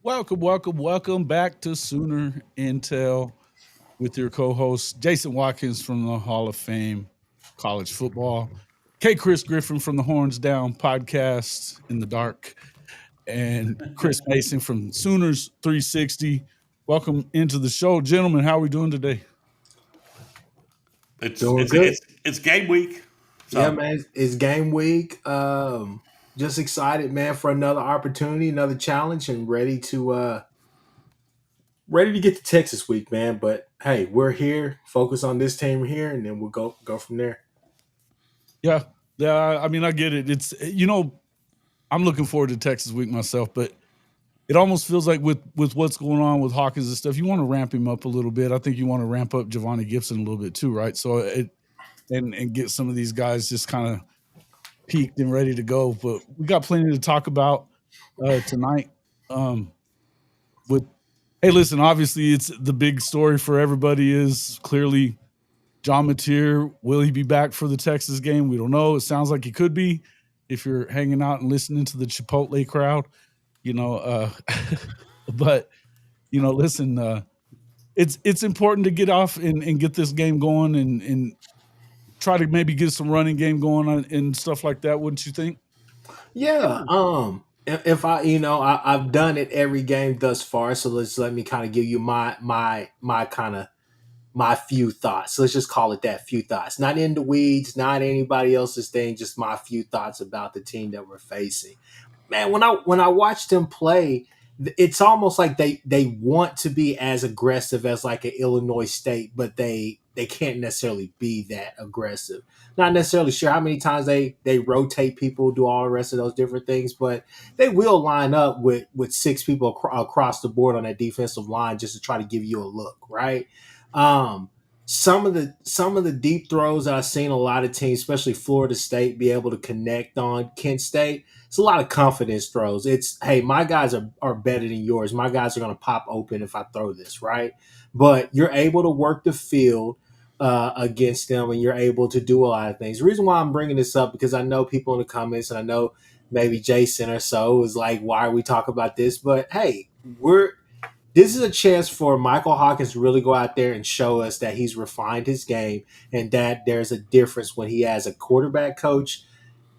Welcome back to Sooner Intel with your co-host Jason Watkins from the Hall of Fame College Football, Kchris Griffin from the Horns Down podcast in the dark, and Chris Mason from Sooners 360. Welcome into the show, gentlemen. How are we doing today? It's Doing it's good. it's it's game week. Yeah, So man. It's game week. Just excited, man, for another opportunity, another challenge, and ready to get to Texas week, man. But hey, we're here. Focus on this team here, and then we'll go from there. Yeah, I mean, I get it. It's I'm looking forward to Texas week myself, but it almost feels like with what's going on with Hawkins and stuff, you want to ramp him up a little bit. I think you want to ramp up Javonnie Gibson a little bit too, right? So and get some of these guys just kind of peaked and ready to go. But we got plenty to talk about tonight. With hey, listen, obviously it's the big story for everybody is clearly John Mateer. Will he be back for the Texas game? We don't know. It sounds like he could be if you're hanging out and listening to the Chipotle crowd, you know. But listen, it's important to get off and get this game going and try to maybe get some running game going on and stuff like that. Wouldn't you think? Yeah. If I've done it every game thus far, so let me kind of give you my kind of my few thoughts. Let's just call it that, few thoughts. Not in the weeds, not anybody else's thing, just my few thoughts about the team that we're facing. Man, when I watched them play, it's almost like they want to be as aggressive as like an Illinois State, but they can't necessarily be that aggressive. Not necessarily sure how many times they rotate people, do all the rest of those different things, but they will line up with six people across the board on that defensive line just to try to give you a look, right? Um, some of the deep throws I've seen a lot of teams, especially Florida State, be able to connect on Kent State. It's a lot of confidence throws. It's, hey, my guys are better than yours. My guys are going to pop open if I throw this, right? But you're able to work the field against them, and you're able to do a lot of things. The reason why I'm bringing this up because I know people in the comments, and I know maybe Jason or so is like, why are we talking about this? But hey, this is a chance for Michael Hawkins to really go out there and show us that he's refined his game and that there's a difference when he has a quarterback coach,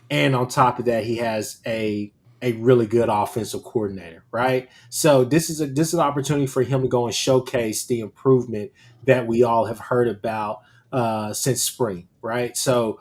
and on top of that, he has a really good offensive coordinator, right? So this is an opportunity for him to go and showcase the improvement that we all have heard about since spring, right? So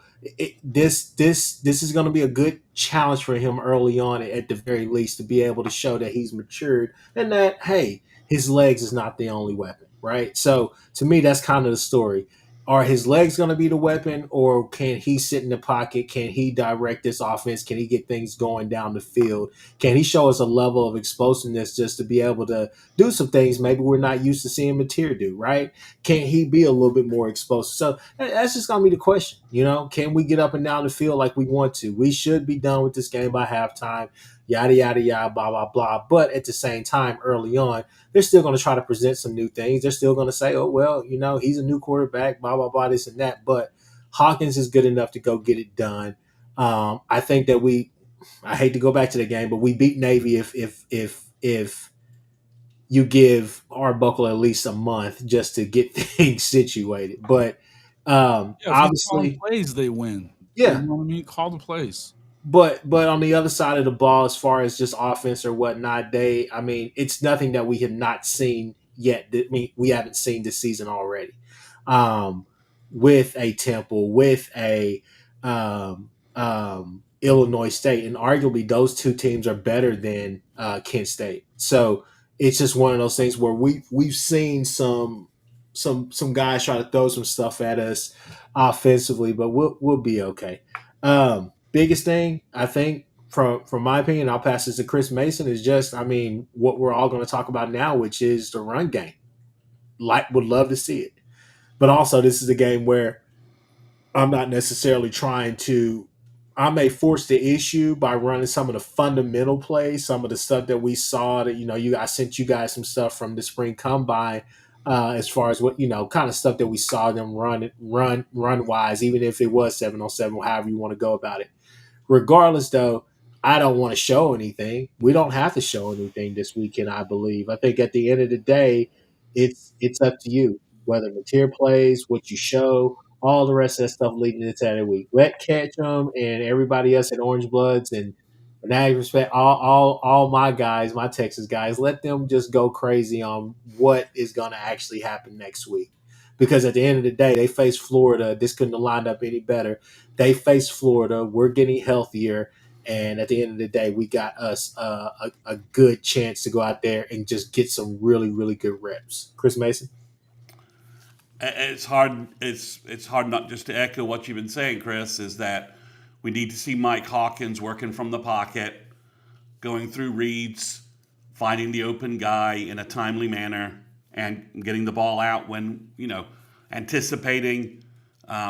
this is going to be a good challenge for him early on, at the very least, to be able to show that he's matured and that, hey, his legs is not the only weapon, right? So to me, that's kind of the story. Are his legs going to be the weapon, or can he sit in the pocket? Can he direct this offense? Can he get things going down the field? Can he show us a level of explosiveness just to be able to do some things maybe we're not used to seeing Mateer do, right? Can he be a little bit more explosive? So that's just going to be the question. Can we get up and down the field like we want to? We should be done with this game by halftime, yada, yada, yada, blah, blah, blah. But at the same time, early on, they're still going to try to present some new things. They're still going to say, oh, well, he's a new quarterback, blah, blah, blah, this and that. But Hawkins is good enough to go get it done. I think that I hate to go back to the game, but we beat Navy if you give Arbuckle at least a month just to get things situated. But Yeah, if he's calling obviously, plays, they win. You yeah. know what I mean? Call the plays. But on the other side of the ball, as far as just offense or whatnot, it's nothing that we have not seen yet. We haven't seen this season already. Um, with a Temple, with a Illinois State, and arguably those two teams are better than Kent State. So it's just one of those things where we've seen some guys try to throw some stuff at us offensively, but we'll be okay. Biggest thing I think from my opinion, I'll pass this to Chris Mason, is just, what we're all going to talk about now, which is the run game. Would love to see it, but also this is a game where I'm not necessarily trying to. I may force the issue by running some of the fundamental plays, some of the stuff that we saw that I sent you guys some stuff from the spring combine, as far as what kind of stuff that we saw them run wise, even if it was 7-on-7, however you want to go about it. Regardless, though, I don't want to show anything. We don't have to show anything this weekend, I believe. I think at the end of the day, it's up to you whether material plays, what you show, all the rest of that stuff leading into that week. Let Ketchum and everybody else at Orange Bloods and I respect all my guys, my Texas guys. Let them just go crazy on what is going to actually happen next week. Because at the end of the day, they face Florida. This couldn't have lined up any better. They face Florida. We're getting healthier. And at the end of the day, we got us a good chance to go out there and just get some really, really good reps. Chris Mason? It's hard. It's hard not just to echo what you've been saying, Chris. Is that we need to see Mike Hawkins working from the pocket, going through reads, finding the open guy in a timely manner, and getting the ball out when anticipating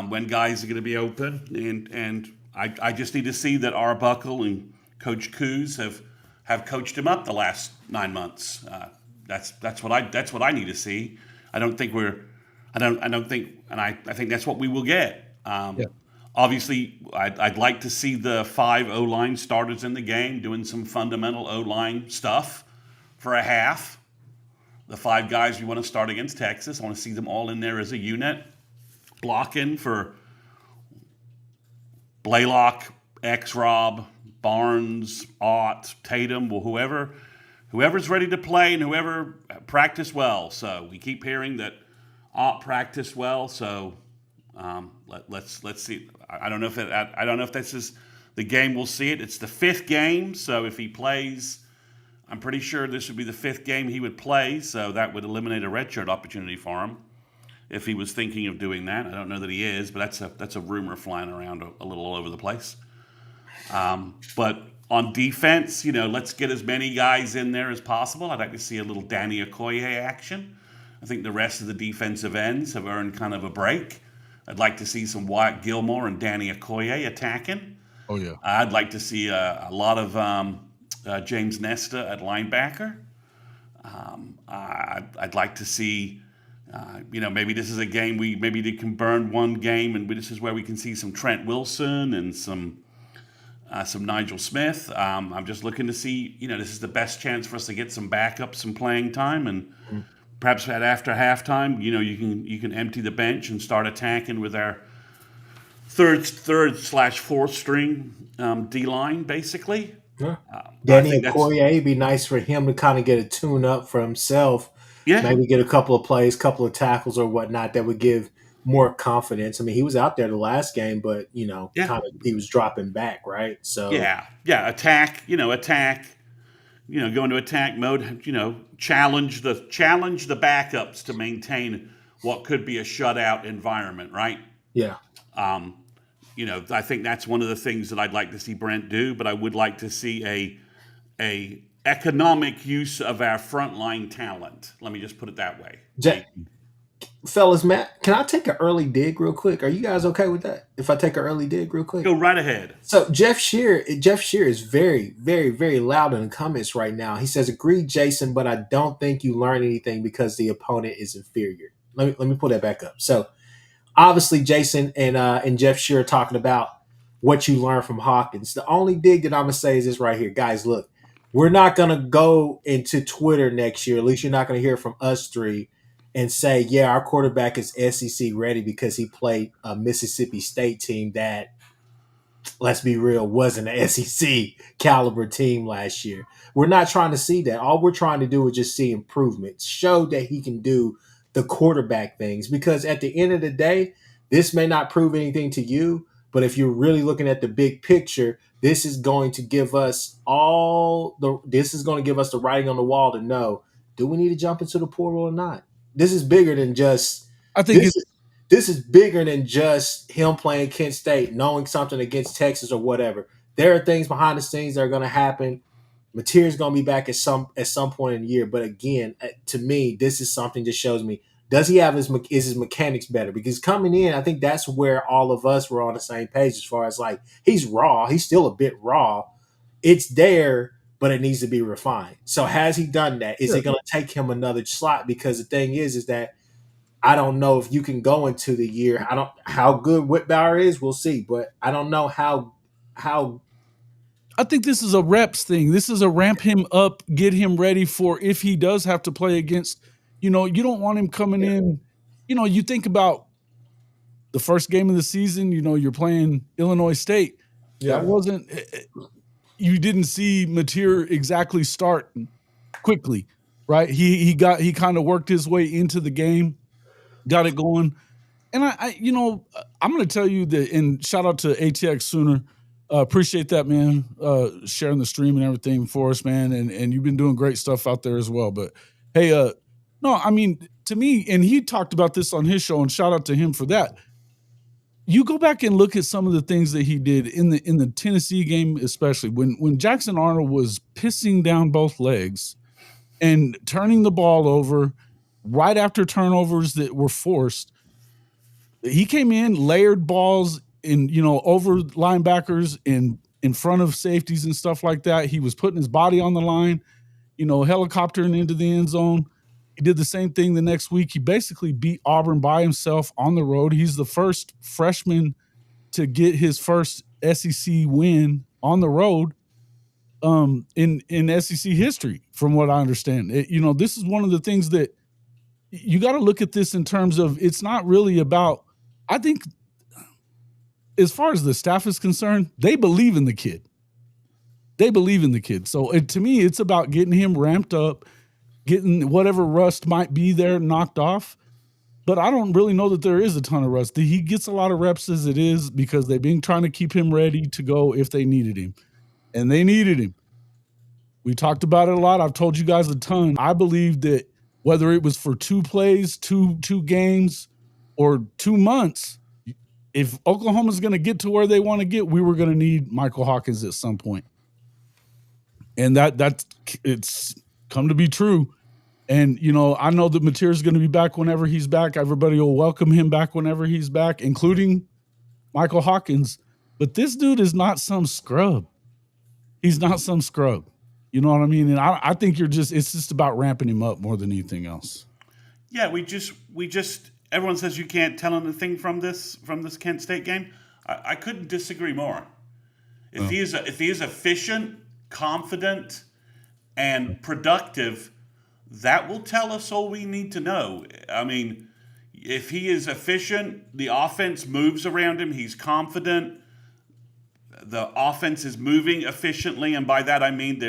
when guys are going to be open. And I just need to see that Arbuckle and Coach Coos have coached him up the last 9 months. That's what I need to see. I don't think we're. I don't think, and I think that's what we will get. Yeah. Obviously, I'd like to see the 5 O-line starters in the game doing some fundamental O-line stuff for a half. The 5 guys we want to start against Texas, I want to see them all in there as a unit, blocking for Blaylock, X-Rob, Barnes, Ott, Tatum, well, whoever's ready to play and whoever practiced well. So we keep hearing that Ott practiced well. So let's see. I don't know if this is the game we'll see it. It's the 5th game, so if he plays, I'm pretty sure this would be the 5th game he would play. So that would eliminate a redshirt opportunity for him if he was thinking of doing that. I don't know that he is, but that's a rumor flying around a little all over the place. But on defense, let's get as many guys in there as possible. I'd like to see a little Danny Okoye action. I think the rest of the defensive ends have earned kind of a break. I'd like to see some Wyatt Gilmore and Danny Okoye attacking. Oh, yeah. I'd like to see a lot of James Nesta at linebacker. I'd like to see, maybe this is a game maybe they can burn one game, and this is where we can see some Trent Wilson and some Nigel Smith. I'm just looking to see, this is the best chance for us to get some backups, some playing time, and perhaps after halftime, you can empty the bench and start attacking with our third/4th string D line, basically. Yeah. Danny Okoye, it'd be nice for him to kind of get a tune up for himself. Yeah. Maybe get a couple of plays, couple of tackles or whatnot that would give more confidence. I mean, he was out there the last game, but he was dropping back, right? So attack, go into attack mode, challenge the backups to maintain what could be a shutout environment, right? Yeah. I think that's one of the things that I'd like to see Brent do, but I would like to see a economic use of our frontline talent. Let me just put it that way. Fellas, Matt, can I take an early dig real quick? Are you guys okay with that? If I take an early dig real quick? Go right ahead. So Jeff Shear is very, very, very loud in the comments right now. He says, "Agreed, Jason, but I don't think you learn anything because the opponent is inferior." Let me pull that back up. So obviously, Jason and Jeff Shear are talking about what you learn from Hawkins. The only dig that I'm gonna say is this right here, guys. Look, we're not gonna go into Twitter next year. At least you're not gonna hear from us three and say, yeah, our quarterback is SEC ready because he played a Mississippi State team that, let's be real, wasn't an SEC caliber team last year. We're not trying to see that. All we're trying to do is just see improvements, show that he can do the quarterback things, because at the end of the day, this may not prove anything to you, but if you're really looking at the big picture, this is going to give us the writing on the wall to know, do we need to jump into the portal or not? This is bigger than just. I think this is bigger than just him playing Kent State, knowing something against Texas or whatever. There are things behind the scenes that are going to happen. Material's going to be back at some point in the year. But again, to me, this is something that shows me, does he have his mechanics better? Because coming in, I think that's where all of us were on the same page as far as like, he's raw. He's still a bit raw. It's there, but it needs to be refined. So has he done that? Is it going to take him another slot? Because the thing is that I don't know if you can go into the year. I don't how good Whitbauer is. We'll see, but I don't know how I think this is a reps thing. This is a ramp him up, get him ready for if he does have to play against, you don't want him coming in. You think about the first game of the season, you're playing Illinois State. Yeah. That wasn't, you didn't see Mateer exactly start quickly, right? He kind of worked his way into the game, got it going. And I'm going to tell you that, and shout out to ATX Sooner. Appreciate that, man. Sharing the stream and everything for us, man. And you've been doing great stuff out there as well. But hey, no, I mean, to me, and he talked about this on his show, and shout out to him for that. You go back and look at some of the things that he did in the Tennessee game, especially when Jackson Arnold was pissing down both legs and turning the ball over right after turnovers that were forced. He came in, layered balls in, over linebackers in front of safeties and stuff like that. He was putting his body on the line, helicoptering into the end zone. He did the same thing the next week. He basically beat Auburn by himself on the road. He's the first freshman to get his first SEC win on the road in SEC history, from what I understand. This is one of the things that you got to look at this in terms of, it's not really about, I think, as far as the staff is concerned, they believe in the kid. So to me, it's about getting him ramped up, getting whatever rust might be there knocked off. But I don't really know that there is a ton of rust. He gets a lot of reps as it is because they've been trying to keep him ready to go if they needed him. And they needed him. We talked about it a lot. I've told you guys a ton. I believe that whether it was for 2 plays, two games, or 2 months, if Oklahoma's going to get to where they want to get, we were going to need Michael Hawkins at some point. And it's come to be true. And, I know that Mateer is going to be back whenever he's back. Everybody will welcome him back whenever he's back, including Michael Hawkins. But this dude is not some scrub. He's not some scrub. You know what I mean? And I think it's just about ramping him up more than anything else. Yeah, we just everyone says you can't tell anything from this Kent State game. I couldn't disagree more. If he is efficient, confident, and productive, that will tell us all we need to know. I mean, if he is efficient, the offense moves around him, he's confident, the offense is moving efficiently, and by that I mean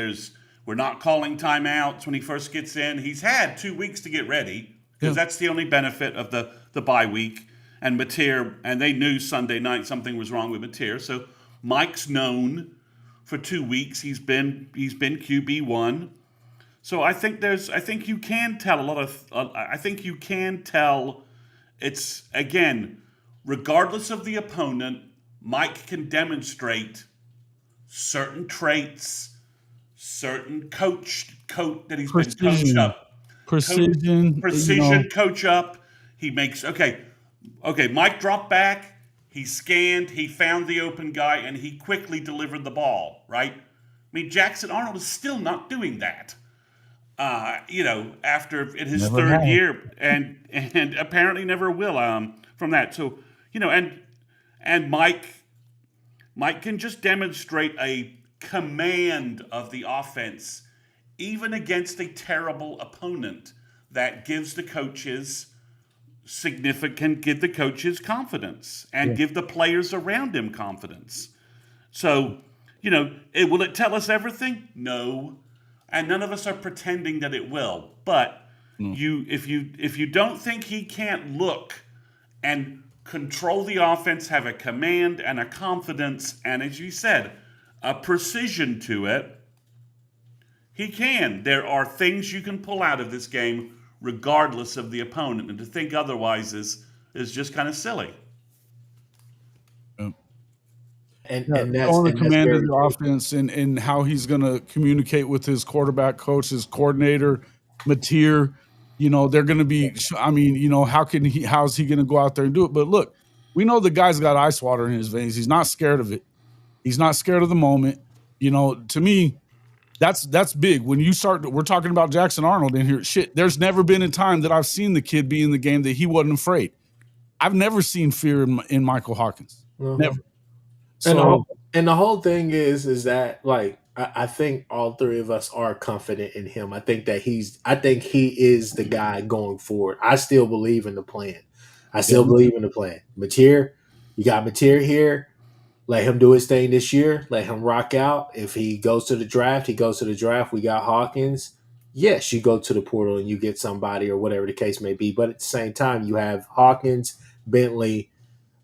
we're not calling timeouts when he first gets in. He's had 2 weeks to get ready, because that's the only benefit of the bye week. And Mateer, and they knew Sunday night something was wrong with Mateer, so Mike's known for 2 weeks. He's been QB1. So I think you can tell it's, again, regardless of the opponent, Mike can demonstrate certain traits, certain coach that he's been coached up. Precision, coach up. He makes, okay, Mike dropped back. He scanned, he found the open guy, and he quickly delivered the ball, right? I mean, Jackson Arnold is still not doing that, after in his third year, and apparently never will from that. So, and Mike can just demonstrate a command of the offense, even against a terrible opponent, that gives the coaches confidence and give the players around him confidence. So, will it tell us everything? No. And none of us are pretending that it will. But if you don't think he can't look and control the offense, have a command and a confidence, and as you said, a precision to it, he can. There are things you can pull out of this game regardless of the opponent, and to think otherwise is just kind of silly. And that's on the command of the offense and how he's going to communicate with his quarterback coach, his coordinator, Mateer. They're going to be. I mean, how's he going to go out there and do it? But look, we know the guy's got ice water in his veins. He's not scared of it. He's not scared of the moment. To me, that's big. When we're talking about Jackson Arnold in here. Shit, there's never been a time that I've seen the kid be in the game that he wasn't afraid. I've never seen fear in Michael Hawkins. Mm-hmm. Never. So, And the whole thing is that like I think all three of us are confident in him. I think he is the guy going forward. I still believe in the plan. I Yeah, still believe in the plan. Mateer, you got Mateer here. Let him do his thing this year. Let him rock out. If he goes to the draft, he goes to the draft. We got Hawkins. Yes, you go to the portal and you get somebody or whatever the case may be. But at the same time, you have Hawkins, Bentley,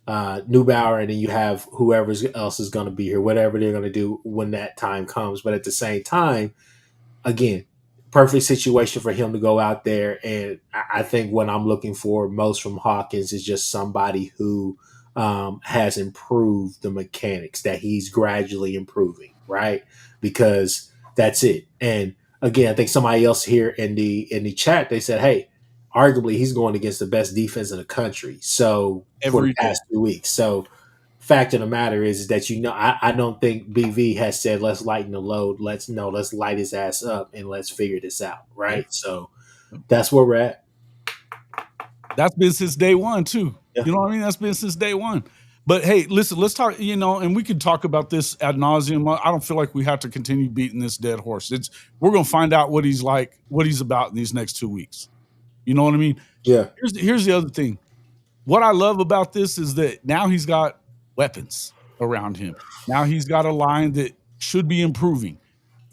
Neubauer, and then you have whoever else is going to be here, whatever they're going to do when that time comes. But at the same time, again, perfect situation for him to go out there. And I think what I'm looking for most from Hawkins is just somebody who has improved the mechanics, that he's gradually improving, right? Because that's it. And again, I think somebody else here in the chat, they said, hey, arguably he's going against the best defense in the country. So for the every day. past 2 weeks. So fact of the matter is that I don't think BV has said let's lighten the load. Let's light his ass up and let's figure this out, Yep. right? So that's where we're at. That's been since day one too. Yeah. You know what I mean? That's been since day one. But hey, listen, let's talk, and we can talk about this ad nauseum. I don't feel like we have to continue beating this dead horse. We're gonna find out what he's like, what he's about in these next 2 weeks. You know what I mean? Yeah. Here's the other thing. What I love about this is that now he's got weapons around him. Now he's got a line that should be improving.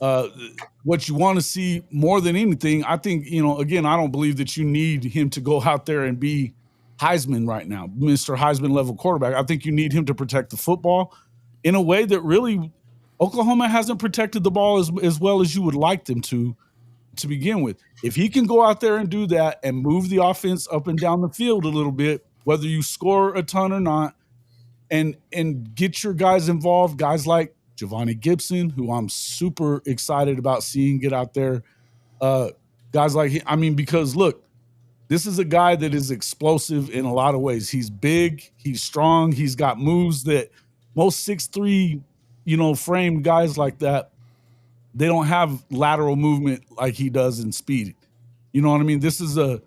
What you want to see more than anything, I think, again, I don't believe that you need him to go out there and be Heisman right now, Mr. Heisman level quarterback. I think you need him to protect the football in a way that really Oklahoma hasn't protected the ball as well as you would like them to begin with. If he can go out there and do that and move the offense up and down the field a little bit, whether you score a ton or not, and get your guys involved, guys like Javonnie Gibson, who I'm super excited about seeing get out there. Guys like, because look, this is a guy that is explosive in a lot of ways. He's big, he's strong, he's got moves that most 6'3", frame guys like that, they don't have lateral movement like he does in speed. You know what I mean? This is not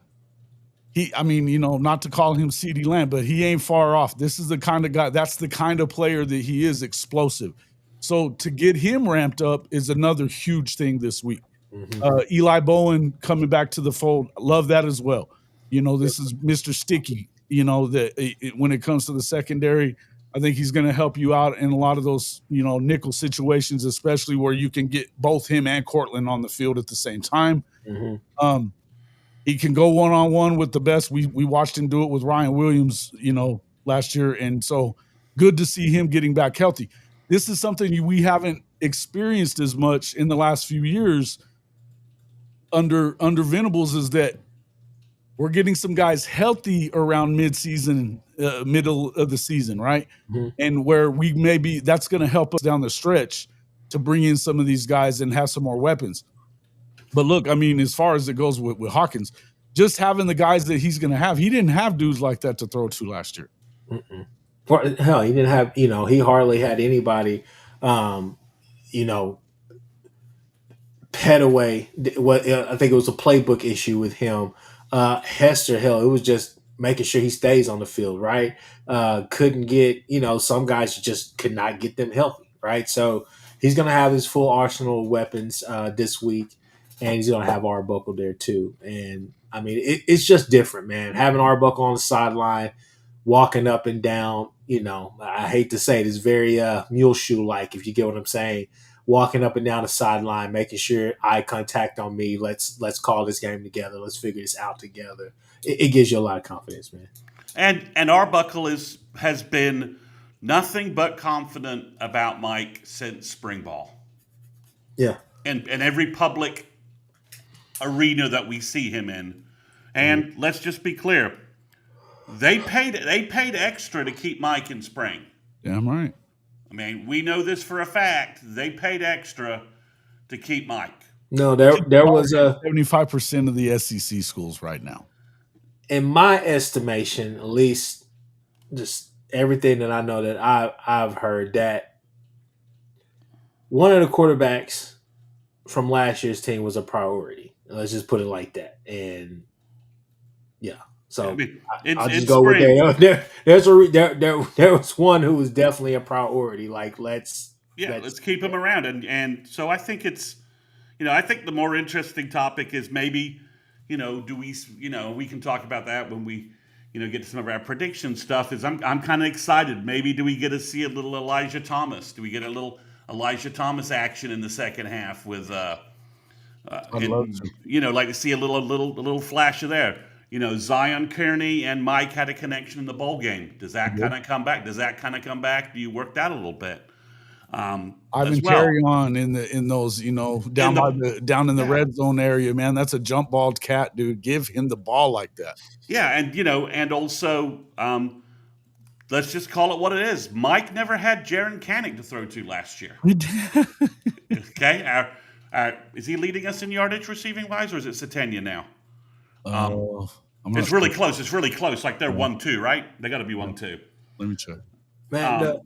to call him CeeDee Lamb, but he ain't far off. This is the kind of guy, that's the kind of player that he is, explosive. So to get him ramped up is another huge thing this week. Mm-hmm. Eli Bowen coming back to the fold. Love that as well. This is Mr. Sticky, when it comes to the secondary, I think he's going to help you out in a lot of those, nickel situations, especially where you can get both him and Cortland on the field at the same time. Mm-hmm. He can go one-on-one with the best. We watched him do it with Ryan Williams, last year. And so good to see him getting back healthy. This is something we haven't experienced as much in the last few years under Venables, is that we're getting some guys healthy around mid-season, middle of the season, right? Mm-hmm. And where that's going to help us down the stretch to bring in some of these guys and have some more weapons. But look, as far as it goes with Hawkins, just having the guys that he's going to have, he didn't have dudes like that to throw to last year. Mm-mm. Hell, he didn't have, he hardly had anybody, pet away. What I think it was a playbook issue with him. Hester, hell, it was just making sure he stays on the field, right? Couldn't get, some guys just could not get them healthy, right? So he's going to have his full arsenal of weapons this week, and he's going to have Arbuckle there too. And it's just different, man. Having Arbuckle on the sideline, walking up and down, I hate to say it, it's very mule shoe like, if you get what I'm saying. Walking up and down the sideline, making sure eye contact on me. Let's call this game together. Let's figure this out together. It gives you a lot of confidence, man. And Arbuckle has been nothing but confident about Mike since spring ball. Yeah. And every public arena that we see him in. And let's just be clear. They paid extra to keep Mike in spring. Damn right. We know this for a fact. They paid extra to keep Mike. No, there was 75% of the SEC schools right now. In my estimation, at least, just everything that I know that I've heard, that one of the quarterbacks from last year's team was a priority. Let's just put it like that. And yeah, I So mean, I'll just it's go with spring. that. There was one who was definitely a priority. Like Yeah, let's let's keep them around. And so I think it's, I think the more interesting topic is maybe, do we, we can talk about that when we, get to some of our prediction stuff. Is I'm kind of excited. Maybe do we get to see a little Elijah Thomas? Do we get a little Elijah Thomas action in the second half with, I'd love and to. like to see a little flash of there. Zion Kearney and Mike had a connection in the bowl game. Does that kind of come back? Do you work that a little bit as Ivan well? carry on in those, In the down in the Yeah, red zone area, man. That's a jump balled cat, dude. Give him the ball like that. yeah, and also let's just call it what it is. Mike never had Jaron Canning to throw to last year. Okay, is he leading us in yardage receiving wise, or is it Satania now? I'm not It's really sure. close. It's really close. Like they're 1-2, right? They got to be 1-2. Let me check. man.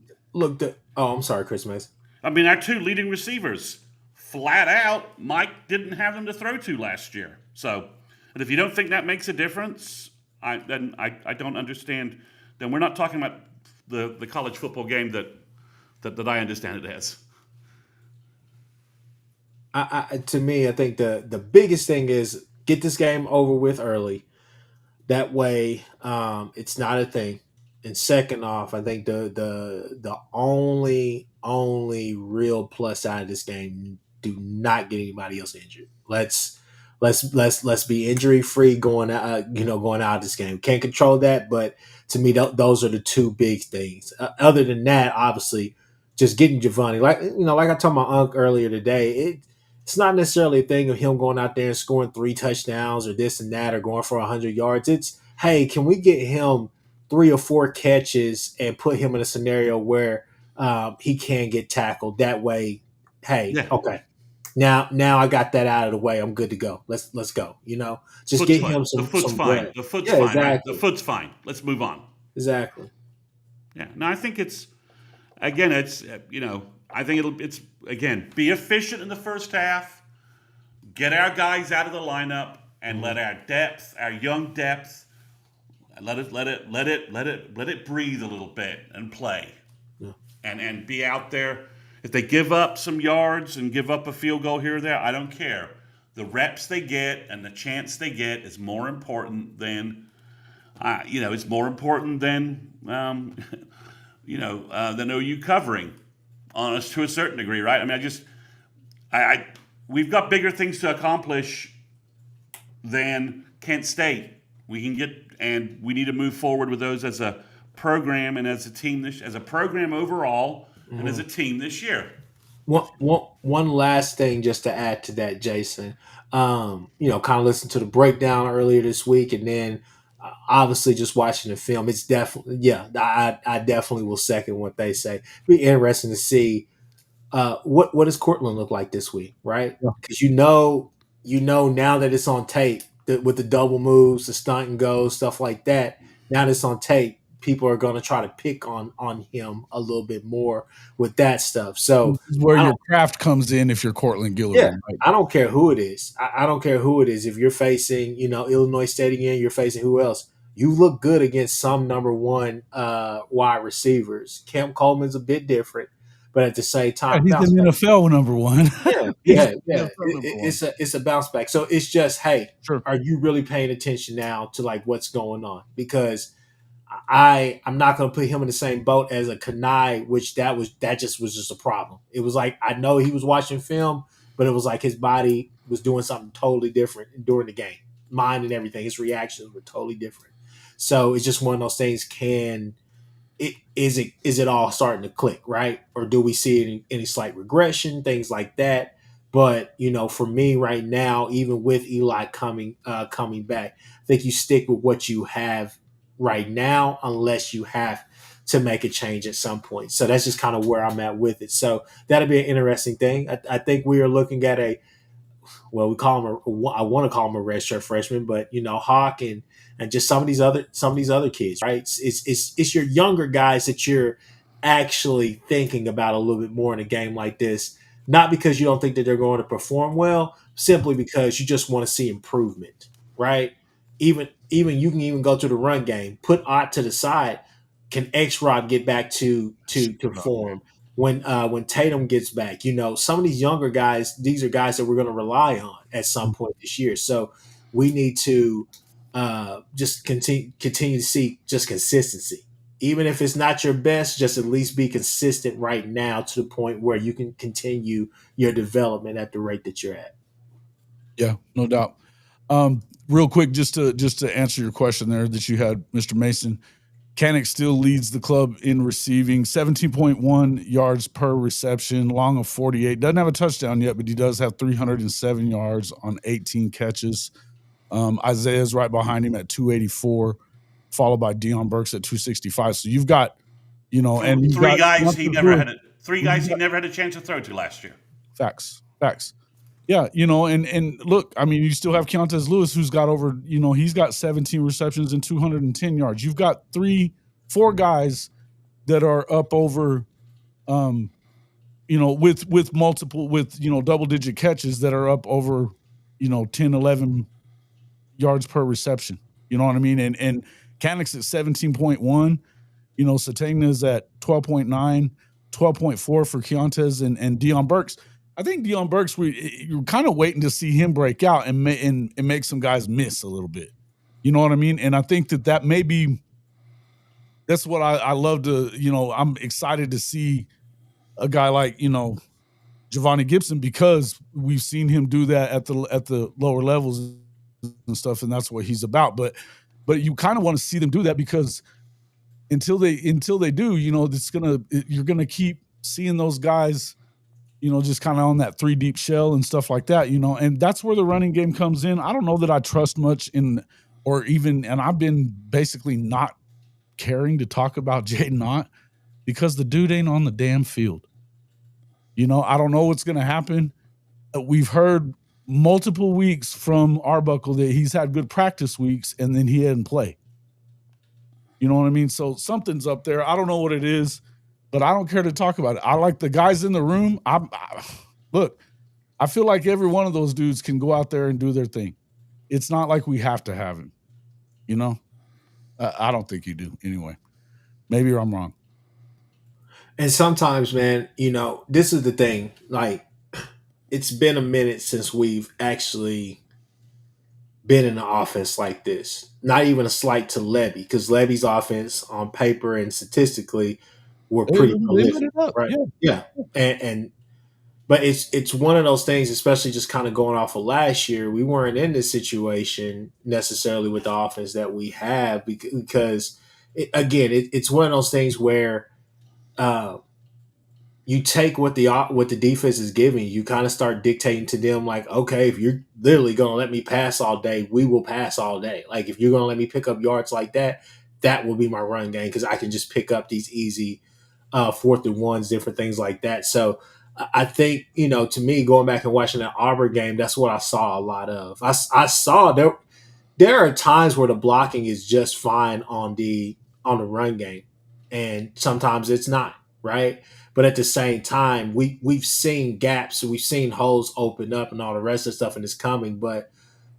I'm sorry, Chris Mason. I mean, our two leading receivers, flat out, Mike didn't have them to throw to last year. So, and if you don't think that makes a difference, I don't understand. Then we're not talking about the college football game that I understand it as. To me, I think the biggest thing is get this game over with early. That way, it's not a thing. And second off, I think the only real plus side of this game, do not get anybody else injured. Let's be injury free going out. Going out of this game. Can't control that, but to me, those are the two big things. Other than that, obviously, just getting Javonnie, like I told my uncle earlier today, it's not necessarily a thing of him going out there and scoring 3 touchdowns or this and that or going for 100 yards. It's, hey, can we get him 3 or 4 catches and put him in a scenario where he can get tackled? That way, hey, Yeah, okay, now I got that out of the way. I'm good to go. Let's go. Just foot's get fine. him The some foot's some fine. bread. The foot's Yeah, fine, right? The exactly, foot's fine. Let's move on. exactly. Yeah. No, I think it's again. It's I think it's again be efficient in the first half. Get our guys out of the lineup and let our young depth, let it breathe a little bit and play, Yeah. and be out there. If they give up some yards and give up a field goal here or there, I don't care. The reps they get and the chance they get is more important than, it's more important than, than OU covering on us to a certain degree, right? I mean, we've got bigger things to accomplish than Kent State. We can get, and we need to move forward with those as a program and as a team as a program overall, and as a team this year. One last thing just to add to that, Jason. Kind of listened to the breakdown earlier this week, and then obviously just watching the film. It's definitely, yeah, I definitely will second what they say. Be interesting to see what does Cortland look like this week, right? Yeah. Because now that it's on tape with the double moves, the stunt and go, stuff like that. Now that it's on tape, people are going to try to pick on him a little bit more with that stuff. So This is where I your don't, craft comes in if you're Cortland yeah, Gillibrand, right? I don't care who it is. I don't care who it is. If you're facing, Illinois State again, you're facing who else? You look good against some number one wide receivers. Cam Coleman's a bit different, but at the same Yeah, time, he's bounce an back. NFL number one. Yeah, He's yeah, an yeah. NFL number one. It's a bounce back. So it's just, hey, Sure. are you really paying attention now to like what's going on? Because I'm not going to put him in the same boat as a Kanai, which that was just a problem. It was like I know he was watching film, but it was like his body was doing something totally different during the game. Mind and everything, his reactions were totally different. So it's just one of those things. Is it all starting to click, right? Or do we see any slight regression, things like that? But for me right now, even with Eli coming back, I think you stick with what you have right now, unless you have to make a change at some point. So that's just kind of where I'm at with it. So that'll be an interesting thing. I think we are looking at we call him I want to call him a redshirt freshman, but Hawk and just some of these other kids, right? It's your younger guys that you're actually thinking about a little bit more in a game like this, not because you don't think that they're going to perform well, simply because you just want to see improvement, right? even you can even go to the run game, put Ott to the side. Can X Rob get back to form when Tatum gets back? Some of these younger guys, these are guys that we're going to rely on at some point this year. So we need to just continue to see just consistency. Even if it's not your best, just at least be consistent right now to the point where you can continue your development at the rate that you're at. Yeah, no doubt. Real quick, just to answer your question there that you had, Mr. Mason, Canick still leads the club in receiving, 17.1 yards per reception, long of 48. Doesn't have a touchdown yet, but he does have 307 yards on 18 catches. Isaiah's right behind him at 284, followed by Deion Burks at 265. So you've got, and three guys he never had a chance to throw to last year. Facts. Yeah, and look, I mean, you still have Keontez Lewis, who's got over, he's got 17 receptions and 210 yards. You've got 4 guys that are up over, with multiple, double-digit catches that are up over, 10, 11 yards per reception. You know what I mean? And Canick's at 17.1. Satana's at 12.9, 12.4 for Keontez and Deion Burks. I think Deion Burks, you're kind of waiting to see him break out and make some guys miss a little bit. You know what I mean? And I think that may be – that's what I love to – I'm excited to see a guy like, Javonnie Gibson, because we've seen him do that at the lower levels and stuff, and that's what he's about. But you kind of want to see them do that, because until they do, you're gonna keep seeing those guys – just kind of on that 3 deep shell and stuff like that, and that's where the running game comes in. I don't know that I trust much and I've been basically not caring to talk about Jaden Ott because the dude ain't on the damn field. I don't know what's going to happen. We've heard multiple weeks from Arbuckle that he's had good practice weeks and then he hadn't played. You know what I mean? So something's up there. I don't know what it is, but I don't care to talk about it. I like the guys in the room. Look, I feel like every one of those dudes can go out there and do their thing. It's not like we have to have him, I don't think you do anyway. Maybe I'm wrong. And sometimes, man, this is the thing. Like, it's been a minute since we've actually been in an offense like this. Not even a slight to Levy, because Levy's offense on paper and statistically were pretty prolific, right? Yeah. But it's one of those things, especially just kind of going off of last year. We weren't in this situation necessarily with the offense that we have, because it's one of those things where you take what the defense is giving, you kind of start dictating to them, like, okay, if you're literally going to let me pass all day, we will pass all day. Like, if you're going to let me pick up yards like that, that will be my run game, because I can just pick up these easy 4th and 1s, different things like that. So I think, to me, going back and watching that Auburn game, that's what I saw a lot of. I saw there are times where the blocking is just fine on the run game, and sometimes it's not, right? But at the same time, we've seen gaps, we've seen holes open up and all the rest of the stuff, and it's coming. But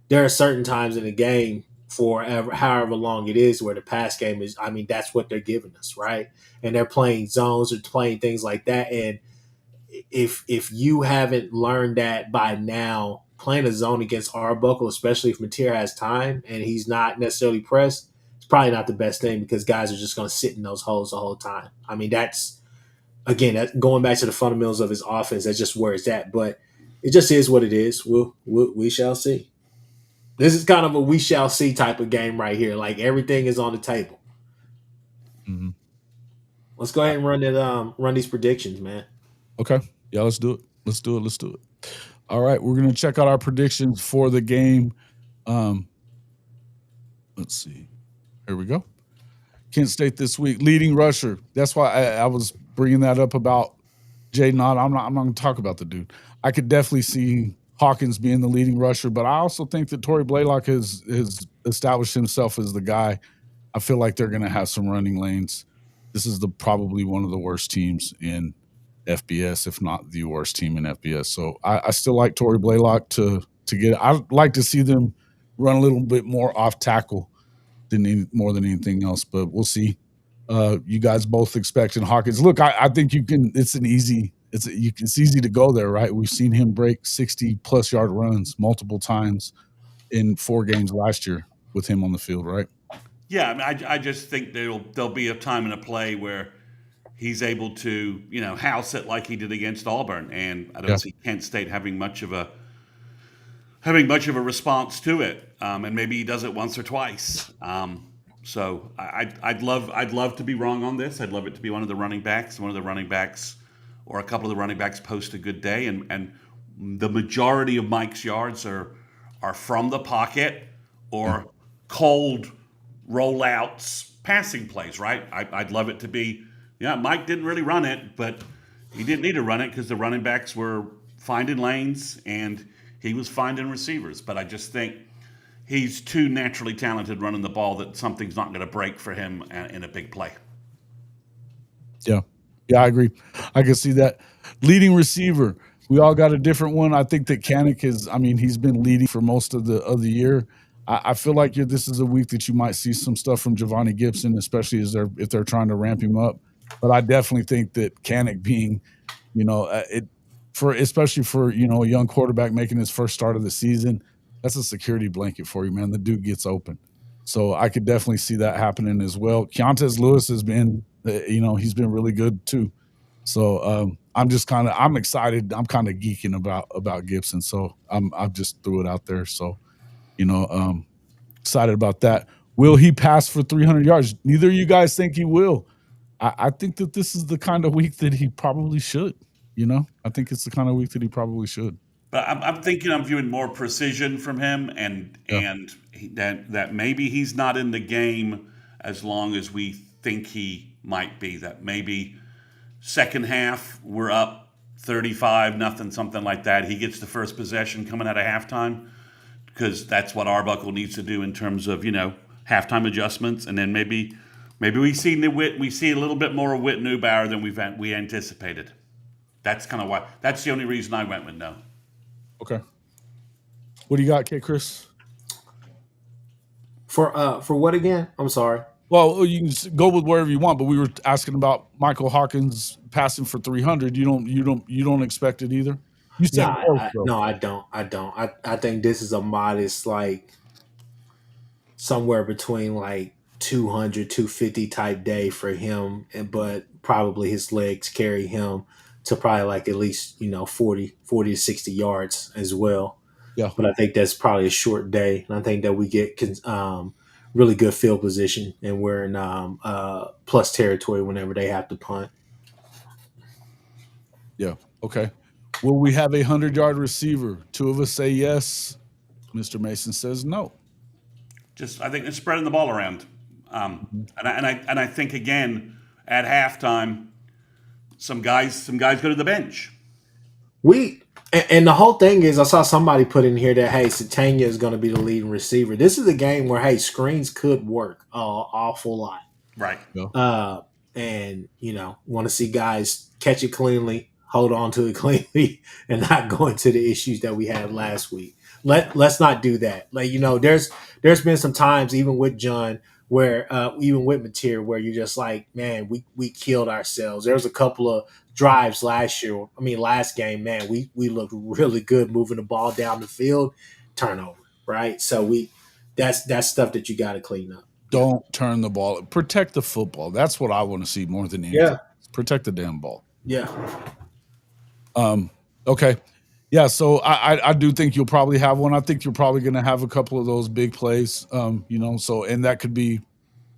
there are certain times in the game, for however long it is, where the pass game is, that's what they're giving us, right? And they're playing zones or playing things like that. And if you haven't learned that by now, playing a zone against Arbuckle, especially if Mateer has time and he's not necessarily pressed, it's probably not the best thing, because guys are just going to sit in those holes the whole time. That's, again, that going back to the fundamentals of his offense, that's just where it's at. But it just is what it is. We shall see. This is kind of a we shall see type of game right here. Like, everything is on the table. Mm-hmm. Let's go ahead and run these predictions, man. Okay. Yeah, let's do it. All right, we're going to check out our predictions for the game. Let's see. Here we go. Kent State this week, leading rusher. That's why I was bringing that up about Jaden Ott. I'm not going to talk about the dude. I could definitely see Hawkins being the leading rusher, but I also think that Torrey Blaylock has established himself as the guy. I feel like they're going to have some running lanes. This is probably one of the worst teams in FBS, if not the worst team in FBS. So I still like Torrey Blaylock to get. I'd like to see them run a little bit more off tackle more than anything else. But we'll see. You guys both expecting Hawkins. Look, I think you can. It's easy to go there, right? We've seen him break 60+ yard runs multiple times in 4 games last year with him on the field, right? Yeah, I mean, I just think there'll be a time and a play where he's able to house it like he did against Auburn, and I don't see Kent State having much of a response to it, and maybe he does it once or twice. So I'd love to be wrong on this. I'd love it to be one of the running backs, or a couple of the running backs post a good day, and the majority of Mike's yards are from the pocket or cold rollouts, passing plays. Right? I'd love it to be. Yeah, Mike didn't really run it, but he didn't need to run it because the running backs were finding lanes and he was finding receivers. But I just think he's too naturally talented running the ball that something's not going to break for him in a big play. Yeah, I agree. I can see that. Leading receiver, we all got a different one. I think that Kanik he's been leading for most of the year. I feel like this is a week that you might see some stuff from Javonnie Gibson, especially if they're trying to ramp him up. But I definitely think that Kanik being, especially for a young quarterback making his first start of the season, that's a security blanket for you, man. The dude gets open, so I could definitely see that happening as well. Keontez Lewis has been, he's been really good too. So I'm excited. I'm kind of geeking about Gibson, so I just threw it out there. So excited about that. Will he pass for 300 yards? Neither of you guys think he will. I think that this is the kind of week that he probably should. I think it's the kind of week that he probably should. But I'm thinking I'm viewing more precision from him, and that maybe he's not in the game as long as we think he might be. That maybe second half we're up 35-0, something like that. He gets the first possession coming out of halftime because that's what Arbuckle needs to do in terms of halftime adjustments, and then maybe we see a little bit more of Whit Neubauer than we anticipated. That's kind of why. That's the only reason I went with no. Okay. What do you got, Kchris? For what again? I'm sorry. Well, you can go with wherever you want, but we were asking about Michael Hawkins passing for 300. You don't expect it either. You said no, I don't. I think this is a modest, like somewhere between like 200, 250 type day for him, but probably his legs carry him to probably like at least 40 to 60 yards as well. Yeah, but I think that's probably a short day, and I think that we get really good field position, and we're in plus territory whenever they have to punt. Yeah. Okay. Will we have a 100-yard receiver? 2 of us say yes. Mr. Mason says no. I think it's spreading the ball around, and I think again at halftime, some guys go to the bench. And the whole thing is, I saw somebody put in here that Satania is going to be the leading receiver. This is a game where screens could work an awful lot, right? Yeah. And want to see guys catch it cleanly, hold on to it cleanly, and not go into the issues that we had last week. Let's not do that. Like there's been some times even with John where even with Mateer where you're just like, man, we killed ourselves. There was a couple of drives last game, man, we looked really good moving the ball down the field, turnover, right? So that's stuff that you got to clean up. Don't turn the ball. Protect the football. That's what I want to see more than anything. Yeah. Protect the damn ball. Yeah. Okay. Yeah, so I do think you'll probably have one. I think you're probably going to have a couple of those big plays, and that could be,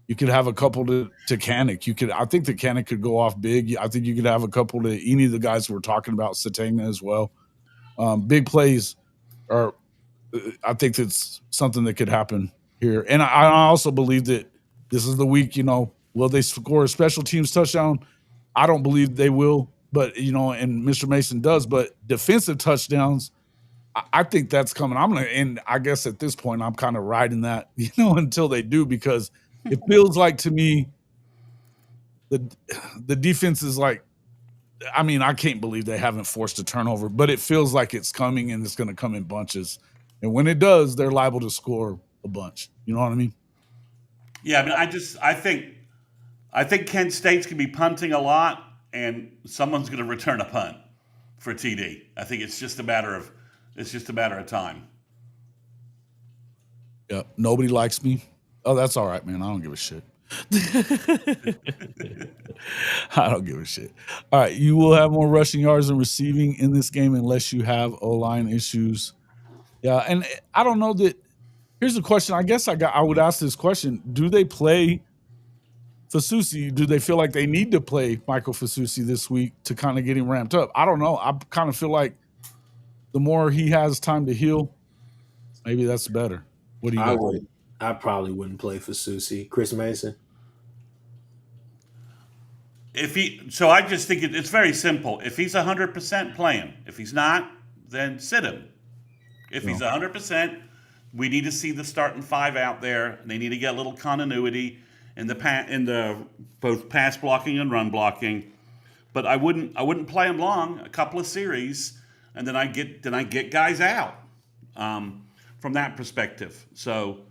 you could have a couple to Kanik. I think the Kanik could go off big. I think you could have a couple to any of the guys who we're talking about, Satana as well. Big plays are, I think that's something that could happen here. And I also believe that this is the week, will they score a special teams touchdown? I don't believe they will. But, and Mr. Mason does, but defensive touchdowns, I think that's coming. And I guess at this point, I'm kind of riding that, until they do, because it feels like to me, the defense is like, I can't believe they haven't forced a turnover, but it feels like it's coming and it's going to come in bunches. And when it does, they're liable to score a bunch. You know what I mean? Yeah, I mean, I think Kent State's gonna be punting a lot, and someone's gonna return a punt for TD. I think it's just a matter of time. Yeah, nobody likes me. Oh, that's all right, man. I don't give a shit. I don't give a shit. All right, you will have more rushing yards and receiving in this game unless you have O-line issues. Yeah, and I don't know that. Here's the question. I guess I would ask this question: do they play Fasusi? Do they feel like they need to play Michael Fasusi this week to kind of get him ramped up? I don't know. I kind of feel like the more he has time to heal, maybe that's better. What do you I guys think? would. I probably wouldn't play for Susie. Chris Mason. So I just think it's very simple. If he's 100% playing, if he's not, then sit him. If he's 100%, we need to see the starting five out there. They need to get a little continuity in the both pass blocking and run blocking. But I wouldn't play him long, a couple of series, and then I get guys out from that perspective. So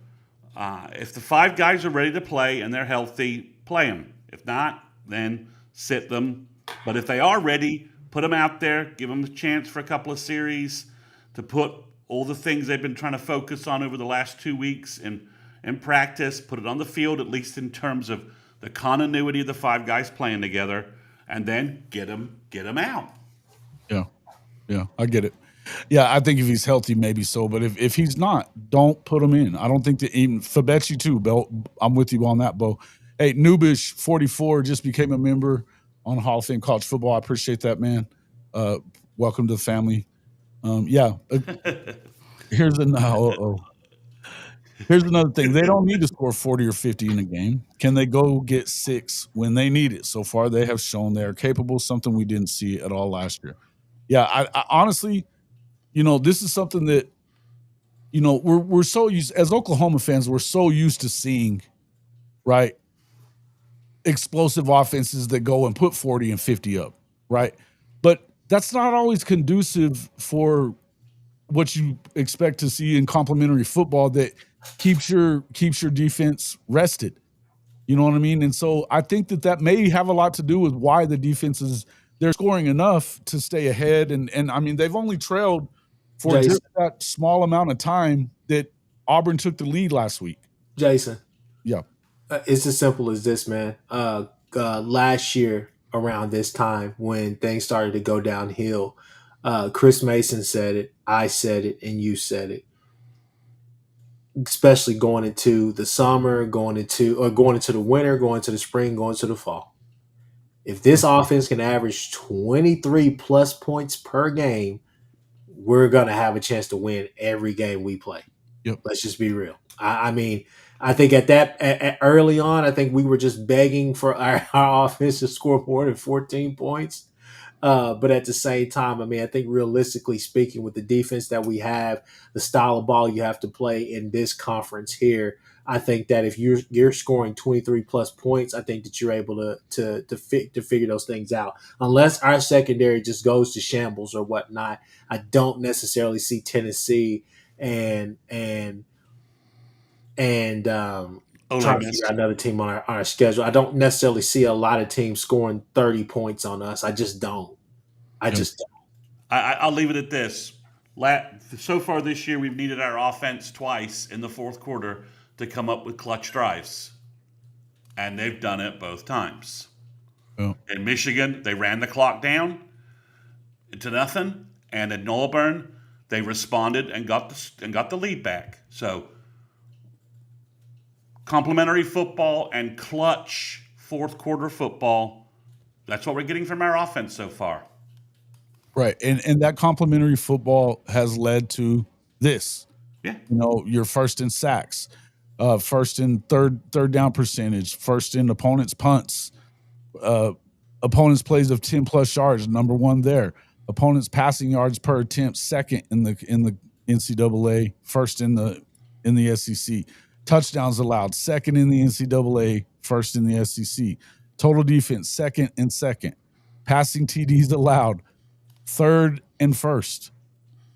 if the five guys are ready to play and they're healthy, play them. If not, then sit them. But if they are ready, put them out there, give them a chance for a couple of series to put all the things they've been trying to focus on over the last 2 weeks in practice, put it on the field, at least in terms of the continuity of the five guys playing together, and then get them out. Yeah, I get it. Yeah, I think if he's healthy, maybe so. But if he's not, don't put him in. I don't think that even Fabechi too, Bill. I'm with you on that, Bo. Hey, Nubish 44 just became a member on Hall of Fame College Football. I appreciate that, man. Welcome to the family. Here's another thing. They don't need to score 40 or 50 in a game. Can they go get 6 when they need it? So far, they have shown they are capable, something we didn't see at all last year. Yeah, I honestly, this is something that, we're so used, as Oklahoma fans, we're so used to seeing, right, explosive offenses that go and put 40 and 50 up, right? But that's not always conducive for what you expect to see in complementary football that keeps your defense rested. You know what I mean? And so I think that may have a lot to do with why the defenses, they're scoring enough to stay ahead. And I mean, they've only trailed for Jason. just that small amount of time that Auburn took the lead last week. Jason. Yeah. It's as simple as this, man. Last year around this time when things started to go downhill, Chris Mason said it, I said it, and you said it. Especially going into the summer, going into the winter, going into the spring, going to the fall. If this offense can average 23 plus points per game, we're gonna have a chance to win every game we play. Yep. Let's just be real. I mean, I think at early on, I think we were just begging for our offense to score more than 14 points. But at the same time, I mean, I think realistically speaking, with the defense that we have, the style of ball you have to play in this conference here, I think that if you're scoring 23 plus points, I think that you're able to figure those things out. Unless our secondary just goes to shambles or whatnot, I don't necessarily see Tennessee and trying to figure out another team on our schedule. I don't necessarily see a lot of teams scoring 30 points on us. I just don't. I'll leave it at this. So far this year, we've needed our offense twice in the fourth quarter to come up with clutch drives. And they've done it both times. Oh. In Michigan, they ran the clock down to nothing. And at Auburn, they responded and got the lead back. So complementary football and clutch fourth quarter football, that's what we're getting from our offense so far. Right. And that complementary football has led to this. Yeah. You're first in sacks, first in third down percentage, first in opponents' punts, opponents' plays of 10 plus yards, number one there. Opponents' passing yards per attempt, second in the NCAA, first in the SEC. Touchdowns allowed, second in the NCAA, first in the SEC. Total defense, second and second. Passing TDs allowed, third and first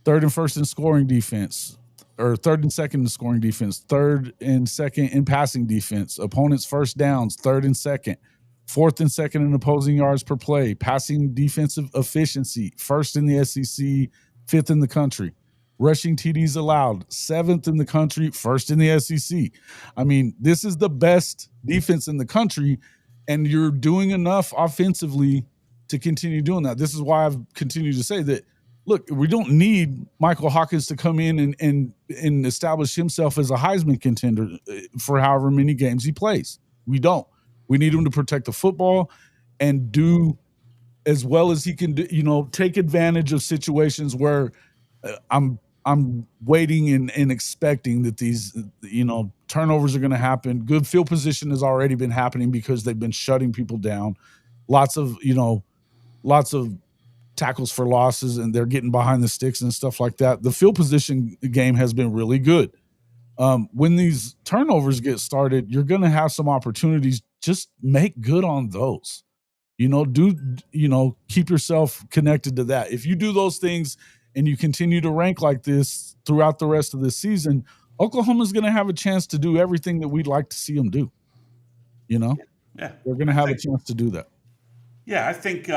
in scoring defense. third and second in scoring defense, third and second in passing defense, opponents' first downs, third and second, fourth and second in opposing yards per play, passing defensive efficiency, first in the SEC, fifth in the country, rushing TDs allowed, seventh in the country, first in the SEC. I mean, this is the best defense in the country, and you're doing enough offensively to continue doing that. This is why I've continued to say that, look, we don't need Michael Hawkins to come in and establish himself as a Heisman contender for however many games he plays. We don't. We need him to protect the football and do as well as he can do, take advantage of situations where I'm waiting and expecting that these, turnovers are going to happen. Good field position has already been happening because they've been shutting people down. Lots of tackles for losses, and they're getting behind the sticks and stuff like that. The field position game has been really good. When these turnovers get started, you're going to have some opportunities. Just make good on those. Keep yourself connected to that. If you do those things and you continue to rank like this throughout the rest of this season, Oklahoma's going to have a chance to do everything that we'd like to see them do. Yeah. They're going to have a chance to do that. Yeah, I think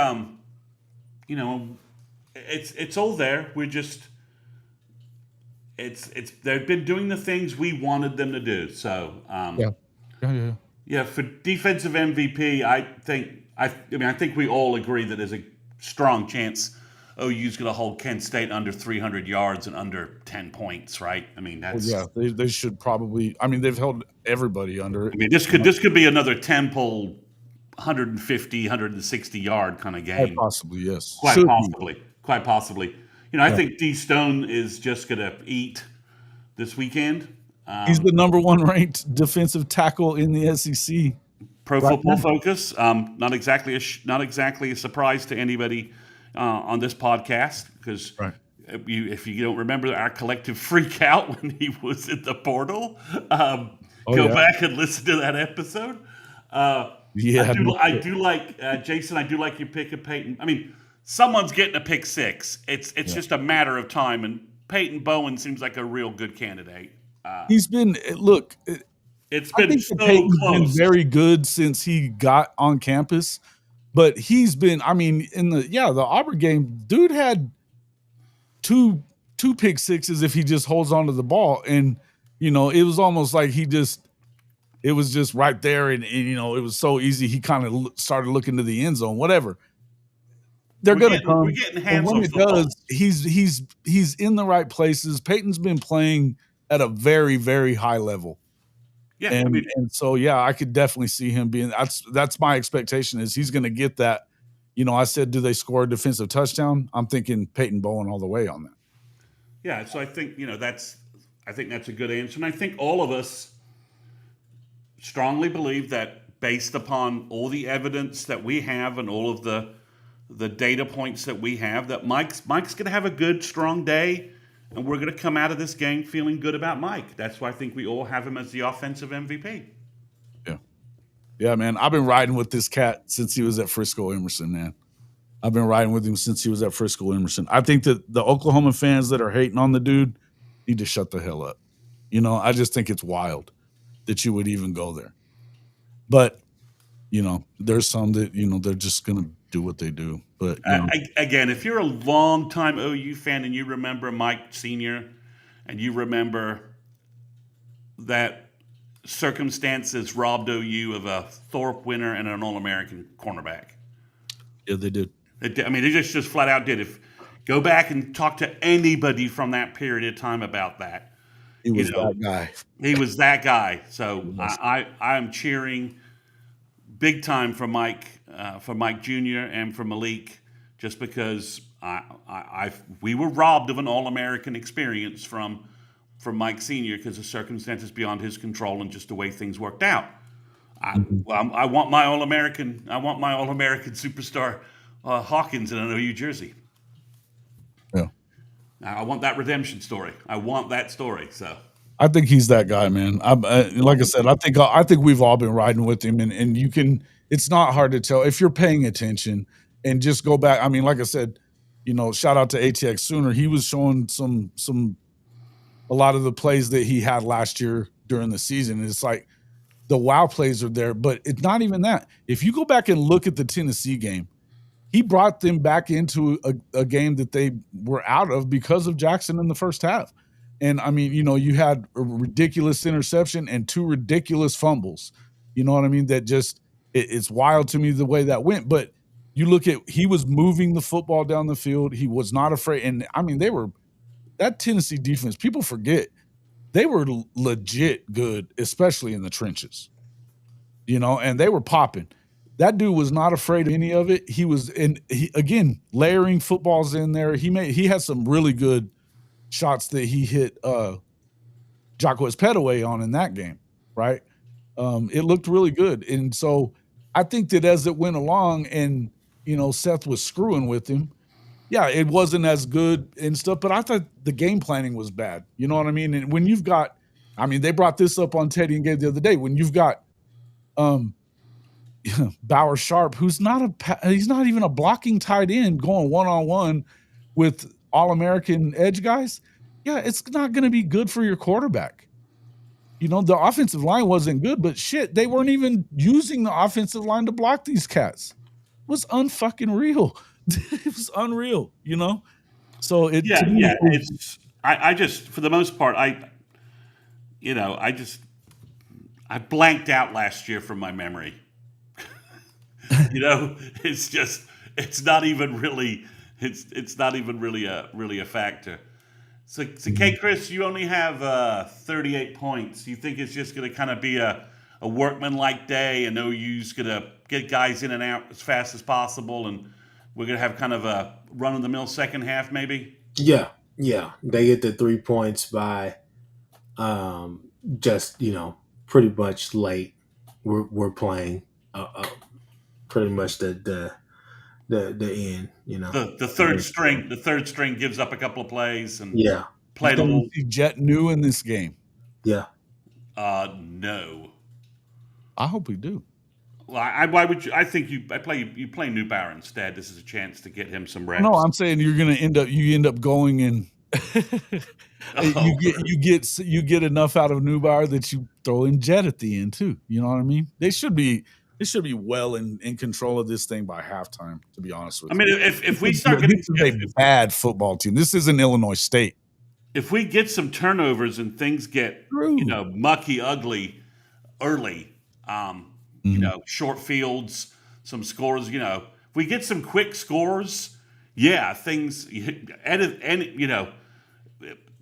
it's all there. We're just they've been doing the things we wanted them to do. So yeah. For defensive MVP, I think we all agree that there's a strong chance OU's going to hold Kent State under 300 yards and under 10 points, right? I mean, that's they should probably. I mean, they've held everybody under. I mean, this could be another Temple 150, 160 yard kind of game. Quite possibly, yes. Quite possibly. I think D Stone is just going to eat this weekend. He's the number one ranked defensive tackle in the SEC. Pro Football Focus. Not exactly a surprise to anybody on this podcast, because if you don't remember our collective freak out when he was in the portal, go back and listen to that episode. I do like Jason. I do like your pick of Peyton. I mean, someone's getting a pick six. It's just a matter of time, and Peyton Bowen seems like a real good candidate. He's been It's been so Peyton's close. Been very good since he got on campus, but he's been. I mean, in the Auburn game, dude had two pick sixes if he just holds onto the ball, and it was almost like it was just right there, and it was so easy. He kind of started looking to the end zone, whatever. They're going to come. We're getting hands when on it football. does, he's in the right places. Peyton's been playing at a very, very high level. Yeah, and so I could definitely see him being. That's my expectation is he's going to get that. I said, do they score a defensive touchdown? I'm thinking Peyton Bowen all the way on that. Yeah, so I think that's a good answer, and I think all of us strongly believe that based upon all the evidence that we have and all of the data points that we have, that Mike's going to have a good, strong day, and we're going to come out of this game feeling good about Mike. That's why I think we all have him as the offensive MVP. Yeah, man. I've been riding with this cat since he was at Frisco Emerson, man. I've been riding with him since he was at Frisco Emerson. I think that the Oklahoma fans that are hating on the dude need to shut the hell up. I just think it's wild that you would even go there. But, there's some that, they're just going to do what they do. But again, if you're a long-time OU fan and you remember Mike Sr. and you remember that circumstances robbed OU of a Thorpe winner and an All-American cornerback. Yeah, they did. They just flat out did. If go back and talk to anybody from that period of time about that. He was that guy. He was that guy. So I am cheering big time for Mike Jr. and for Malik, just because we were robbed of an All-American experience from Mike Sr. because of circumstances beyond his control and just the way things worked out. I want my All-American superstar Hawkins in an OU jersey. Yeah, I want that redemption story. I want that story. So I think he's that guy, man. Like I said, I think we've all been riding with him, and you can. It's not hard to tell if you're paying attention and just go back. I mean, like I said, shout out to ATX Sooner. He was showing some a lot of the plays that he had last year during the season. It's like the wow plays are there, but it's not even that. If you go back and look at the Tennessee game, he brought them back into a game that they were out of because of Jackson in the first half. And I mean, you had a ridiculous interception and 2 ridiculous fumbles. You know what I mean? That just it's wild to me the way that went. But you look at he was moving the football down the field. He was not afraid. And I mean, that Tennessee defense, people forget they were legit good, especially in the trenches. And they were popping. That dude was not afraid of any of it. He was again layering footballs in there. He had some really good shots that he hit Jacquez Petaway on in that game, right? It looked really good. And so I think that as it went along and Seth was screwing with him, yeah, it wasn't as good and stuff, but I thought the game planning was bad. You know what I mean? And when you've got, they brought this up on Teddy and Gabe the other day, when you've got Bauer Sharp, he's not even a blocking tight end going one-on-one with All-American edge guys. Yeah, it's not going to be good for your quarterback. The offensive line wasn't good, but shit, they weren't even using the offensive line to block these cats. It was unfucking real. It was unreal, So I just, for the most part, I blanked out last year from my memory. It's not even really a factor. So Kchris, you only have 38 points. You think it's just going to kind of be a workman-like day, and OU's going to get guys in and out as fast as possible, and we're going to have kind of a run-of-the-mill second half, maybe? Yeah. They get the 3 points by just pretty much late. We're playing pretty much the end. The third string gives up a couple of plays and played a little. Jet new in this game. Yeah. No. I hope we do. Well, why would you? I think you play Neubauer instead. This is a chance to get him some reps. No, I'm saying you're going to end up going and you get enough out of Neubauer that you throw in Jet at the end too. You know what I mean? They should be well in control of this thing by halftime. To be honest with you, if we start getting this is a bad football team. This isn't Illinois State. If we get some turnovers and things get mucky, ugly early. Short fields, some scores. If we get some quick scores, things.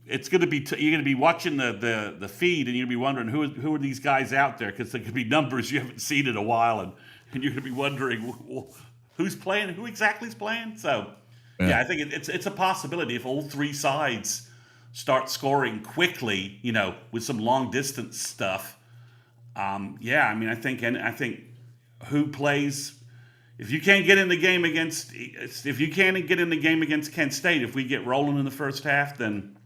It's going to be. You're going to be watching the feed, and you're going to be wondering who are these guys out there, because there could be numbers you haven't seen in a while, and you're going to be wondering who's playing, who exactly is playing. So, I think it's a possibility if all 3 sides start scoring quickly. With some long distance stuff. I think who plays, if you can't get in the game against Kent State, if we get rolling in the first half, then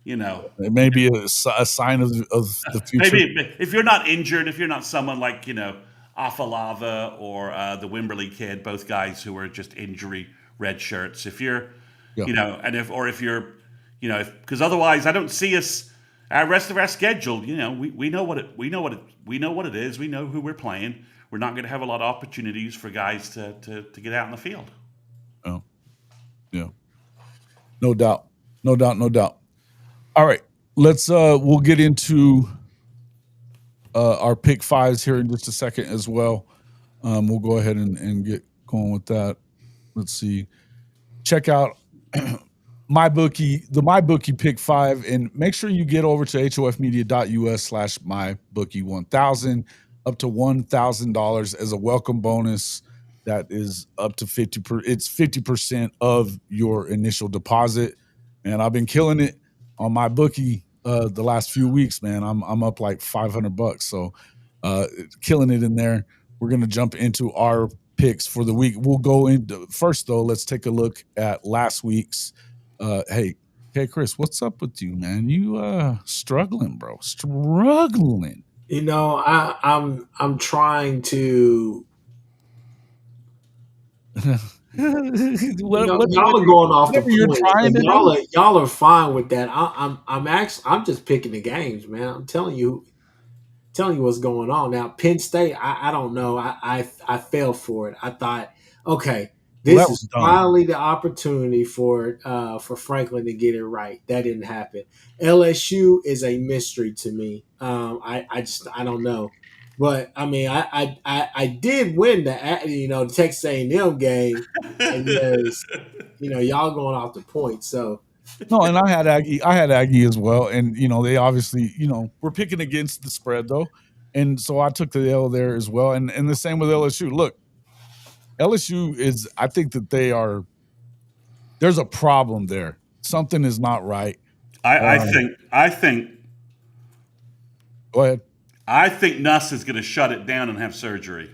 it may be a sign of the future. Maybe if you're not injured, if you're not someone like Afalava or the Wimberley kid, both guys who are just injury red shirts. If you're because otherwise I don't see us. Our rest of our schedule, we know what it is. We know who we're playing. We're not going to have a lot of opportunities for guys to get out in the field. Oh, yeah, no doubt. All right, let's we'll get into our pick 5s here in just a second as well. We'll go ahead and get going with that. Let's see. Check out the My Bookie Pick 5, and make sure you get over to hofmedia.us/mybookie1000, up to $1,000 as a welcome bonus. That is up to 50% of your initial deposit. And I've been killing it on my bookie the last few weeks, man. I'm up like $500, so killing it in there. We're gonna jump into our picks for the week. We'll go into first though. Let's take a look at last week's. Hey, Chris, what's up with you, man? You struggling, bro? Struggling. I'm trying to Y'all are going off the whatever you're point. trying to do. Y'all are fine with that. I'm just picking the games, man. I'm telling you what's going on. Now, Penn State, I don't know. I fell for it. I thought, okay, Well, this that was is dumb. finally the opportunity for Franklin to get it right. That didn't happen. LSU is a mystery to me. I don't know. But I mean, I did win the Texas A&M game. I guess y'all going off the point. So No, and I had Aggie as well, and they obviously were picking against the spread though, and so I took the L there as well, and the same with LSU. Look, LSU is, I think that there's a problem there. Something is not right. I think Go ahead. I think Nuss is going to shut it down and have surgery.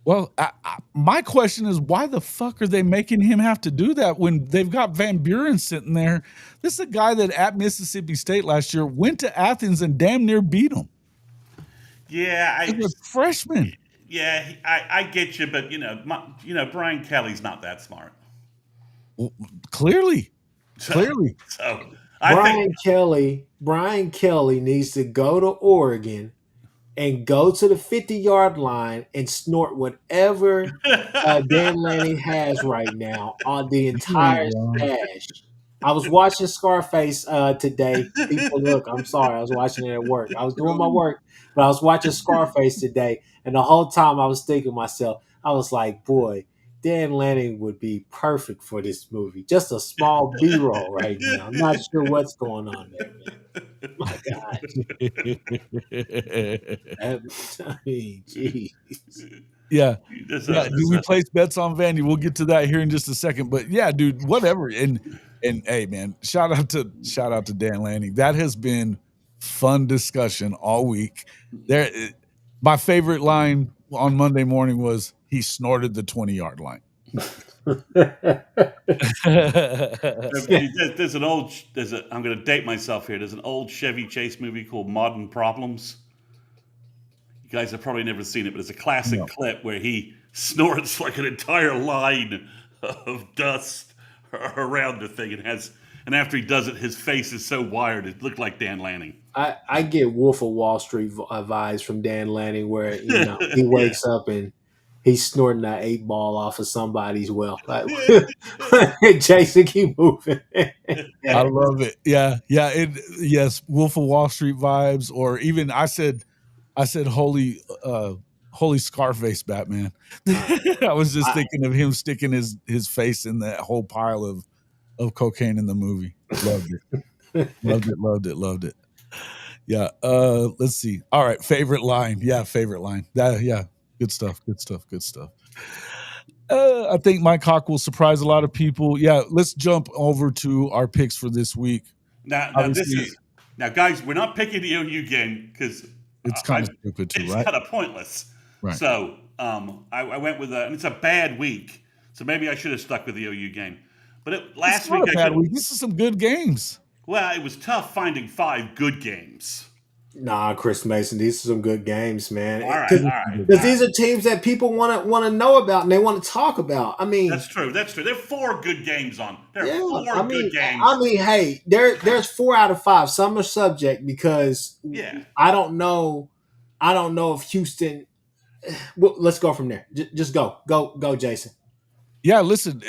Well, my question is, why the fuck are they making him have to do that when they've got Van Buren sitting there? This is a guy that at Mississippi State last year went to Athens and damn near beat him. Yeah, He was a freshman. yeah, I get you, but Brian Kelly's not that smart. Well, clearly. So Brian Kelly needs to go to Oregon and go to the 50-yard line and snort whatever Dan Lanning has right now on the entire stash. I was watching Scarface today. People, look, I'm sorry. I was watching it at work. I was doing my work, but I was watching Scarface today. And the whole time I was thinking to myself, I was like, boy, Dan Lanning would be perfect for this movie. Just a small B-roll right now. I'm not sure what's going on there, man. My God. I mean, jeez. Yeah. Do we place bets on Vandy? We'll get to that here in just a second. But yeah, dude, whatever. And hey, man, shout out to Dan Lanning. That has been fun discussion all week. My favorite line on Monday morning was he snorted the 20-yard line. I'm going to date myself here. There's an old Chevy Chase movie called Modern Problems. You guys have probably never seen it, but it's a classic clip where he snorts like an entire line of dust around the thing. And after he does it, his face is so wired, it looked like Dan Lanning. I get Wolf of Wall Street vibes from Dan Lanning, where he wakes up and he's snorting that 8-ball off of somebody's well. Like, Jason, keep moving. I love it. Yeah. Yes, Wolf of Wall Street vibes, or even I said holy Scarface Batman. I was just thinking of him sticking his face in that whole pile of cocaine in the movie. Loved it. Loved it. Yeah. Let's see. All right. Favorite line. Yeah. Favorite line. Yeah. Good stuff. I think Mike Hawk will surprise a lot of people. Yeah. Let's jump over to our picks for this week. Now, guys, we're not picking the OU game because it's kind of stupid too, right? It's kind of pointless. Right. So I went with it's a bad week. So maybe I should have stuck with the OU game. But last week, this is some good games. Well, it was tough finding 5 good games. Nah, Chris Mason, these are some good games, man. All right. Because these are teams that people want to know about and they want to talk about. I mean, that's true. There are 4 good games on. Good games. I mean, hey, there's 4 out of 5. Some are subject because I don't know if Houston. Well, let's go from there. Just go, Jason. Yeah, listen.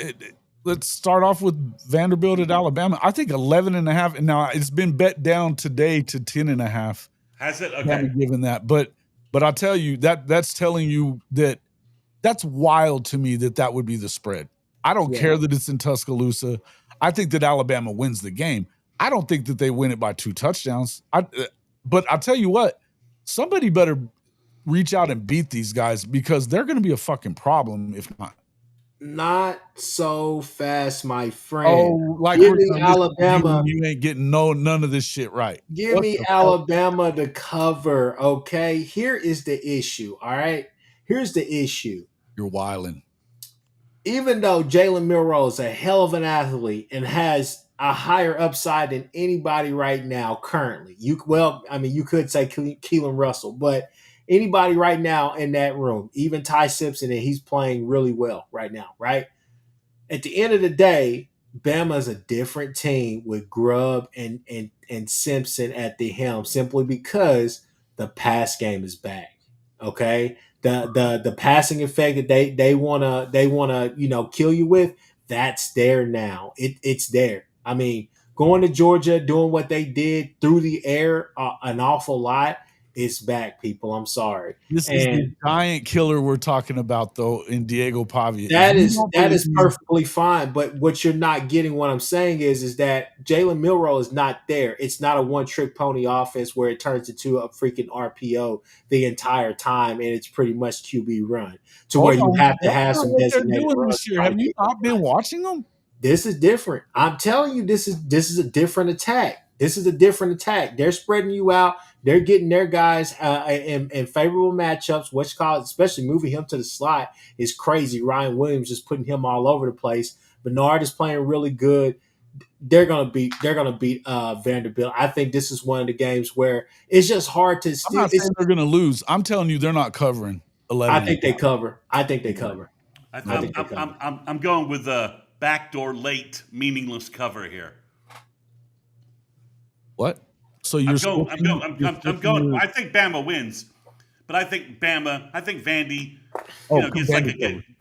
Let's start off with Vanderbilt at Alabama. I think 11.5, and now it's been bet down today to 10.5. Has it? Okay. Given that, but I'll tell you that's telling you that's wild to me that would be the spread. I don't care that it's in Tuscaloosa. I think that Alabama wins the game. I don't think that they win it by 2 touchdowns. But I'll tell you what, somebody better reach out and beat these guys because they're going to be a fucking problem if not. Not so fast, my friend. Oh, like give me Alabama. You ain't getting none of this shit right. Give me Alabama to cover, okay? Here is the issue, all right? Here's the issue. You're wilding. Even though Jalen Milroe is a hell of an athlete and has a higher upside than anybody right now currently. You could say Keelan Russell, but anybody right now in that room, even Ty Simpson, and he's playing really well right now, right? At the end of the day, Bama's a different team with Grubb and Simpson at the helm simply because the pass game is back. Okay, the passing effect that they wanna kill you with, that's there now. It's there. I mean, going to Georgia, doing what they did through the air, an awful lot. It's back, people. I'm sorry. This is the And giant killer we're talking about, though, in Diego Pavia. that is perfectly fine. But what you're not getting, what I'm saying is that Jalen Milroe is not there. It's not a one trick pony offense where it turns into a freaking RPO the entire time, and it's pretty much QB run to where you have to have some designated runs. Have you not been watching them? This is different. I'm telling you, this is a different attack. This is a different attack. They're spreading you out. They're getting their guys in favorable matchups. What's called, especially moving him to the slot, is crazy. Ryan Williams just putting him all over the place. Bernard is playing really good. They're gonna beat Vanderbilt. I think this is one of the games where it's just hard to. I'm not saying they're gonna lose. I'm telling you, they're not covering 11. I think they cover. I'm going with the backdoor late meaningless cover here. What? So you're I'm going. I think Bama wins, but I think Vandy.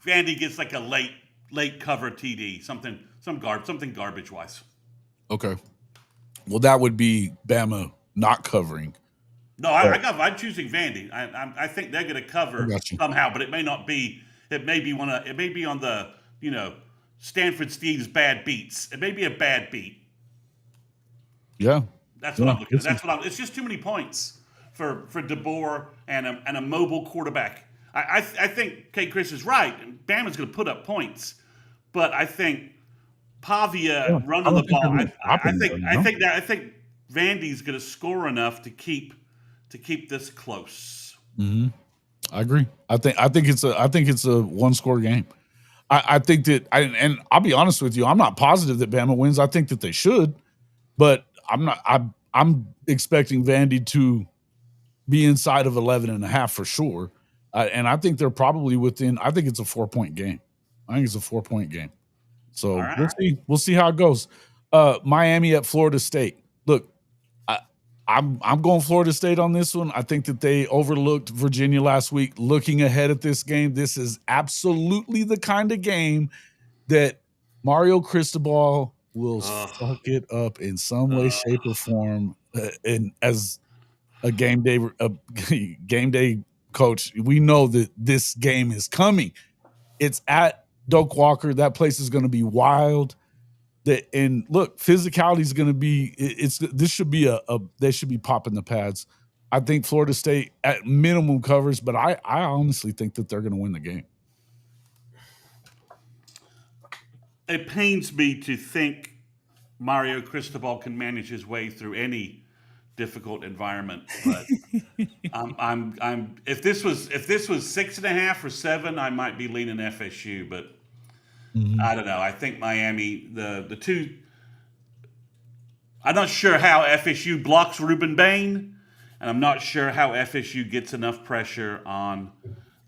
Vandy gets like a late cover TD, something garbage wise. Okay. Well, that would be Bama not covering. No, I'm choosing Vandy. I think they're going to cover somehow, but it may not be. It may be on the Stanford Steve's bad beats. It may be a bad beat. Yeah. That's what I'm looking at. It's just too many points for DeBoer and a mobile quarterback. I think Kchris is right. Bama's going to put up points, but I think Pavia running the ball. I think Vandy's going to score enough to keep this close. Mm-hmm. I agree. I think it's a one score game. I think that and I'll be honest with you, I'm not positive that Bama wins. I think that they should, but I'm expecting Vandy to be inside of 11.5 for sure. And I think they're probably within, I think it's a 4-point game. So we'll see how it goes. Miami at Florida State. Look, I'm going Florida State on this one. I think that they overlooked Virginia last week. Looking ahead at this game, this is absolutely the kind of game that Mario Cristobal will fuck it up in some way, shape, or form. And as a game day coach, we know that this game is coming. It's at Doak Walker. That place is going to be wild. And look, physicality is going to be. This should be they should be popping the pads. I think Florida State at minimum covers, but I honestly think that they're going to win the game. It pains me to think Mario Cristobal can manage his way through any difficult environment. But I'm if this was 6.5 or 7, I might be leaning FSU, but I don't know. I think Miami, the two. I'm not sure how FSU blocks Ruben Bain, and I'm not sure how FSU gets enough pressure on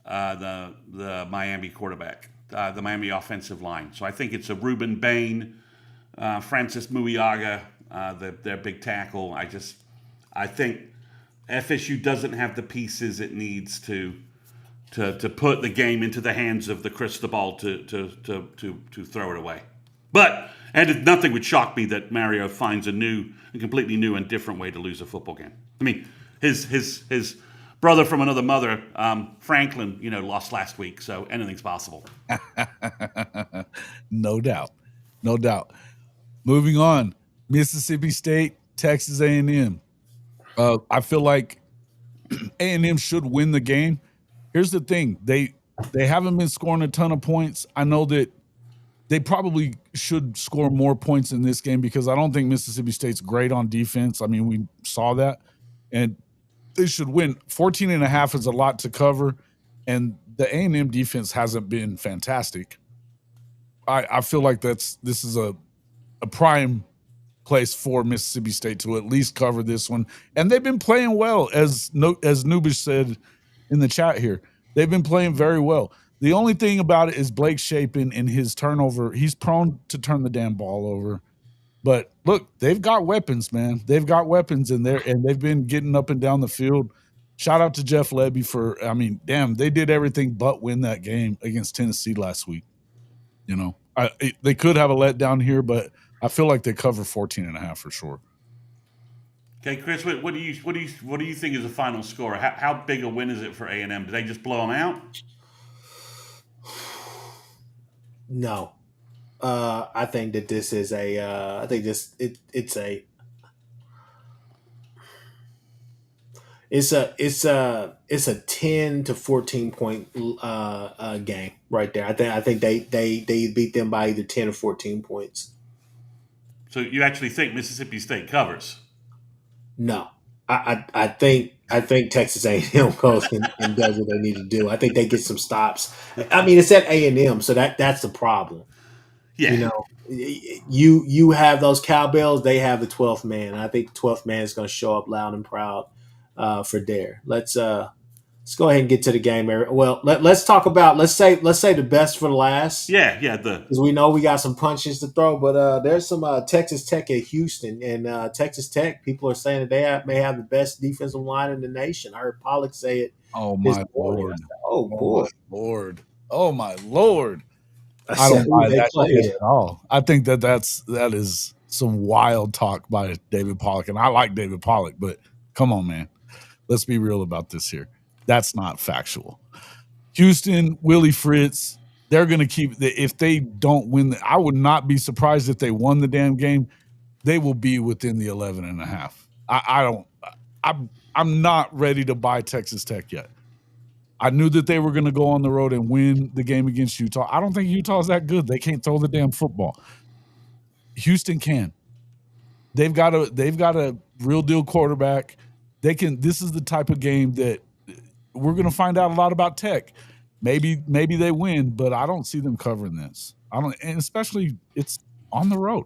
the Miami quarterback. The Miami offensive line. So I think it's a Ruben Bain, Francis Muiaga, their big tackle. I think FSU doesn't have the pieces it needs to put the game into the hands of the Cristobal to throw it away. But nothing would shock me that Mario finds a completely new and different way to lose a football game. I mean, his brother from another mother, Franklin, lost last week, so anything's possible. No doubt. Moving on, Mississippi State, Texas A&M. I feel like A&M should win the game. Here's the thing. They haven't been scoring a ton of points. I know that they probably should score more points in this game because I don't think Mississippi State's great on defense. I mean, we saw that. And they should win. 14.5 is a lot to cover, and the A&M defense hasn't been fantastic. I feel like this is a prime place for Mississippi State to at least cover this one, and they've been playing well. As Nubish said in the chat here. They've been playing very well. The only thing about it is Blake Shapen and his turnover. He's prone to turn the damn ball over. But look, they've got weapons, man. They've got weapons in there, and they've been getting up and down the field. Shout out to Jeff Lebby for, I mean, damn, they did everything but win that game against Tennessee last week. You know, they could have a letdown here, but I feel like they cover 14.5 for sure. Okay, Chris, what do you think is the final score? How big a win is it for A&M? Do they just blow them out? No. I think that this is it's a 10 to 14 point game right there. I think they beat them by either 10 or 14 points. So you actually think Mississippi State covers? No, I think Texas A&M goes and does what they need to do. I think they get some stops. I mean, it's at A&M, so that's the problem. Yeah. You know, you have those cowbells, they have the 12th man. I think the 12th man is going to show up loud and proud for Dare. Let's go ahead and get to the game, Eric. Well, let's talk about let's say the best for the last. Yeah. Because we know we got some punches to throw, but there's some Texas Tech at Houston, and Texas Tech people are saying that they may have the best defensive line in the nation. I heard Pollock say it. Oh my Lord! Oh boy! Oh my Lord! I don't buy that shit at all. I think that is some wild talk by David Pollock, and I like David Pollock, but come on, man, let's be real about this here. That's not factual. Houston, Willie Fritz, they're going to keep if they don't win. I would not be surprised if they won the damn game. They will be within the 11.5. I'm not ready to buy Texas Tech yet. I knew that they were going to go on the road and win the game against Utah. I don't think Utah's that good. They can't throw the damn football. Houston can. They've got a real deal quarterback. They can. This is the type of game that we're going to find out a lot about Tech. Maybe they win, but I don't see them covering this. And especially it's on the road.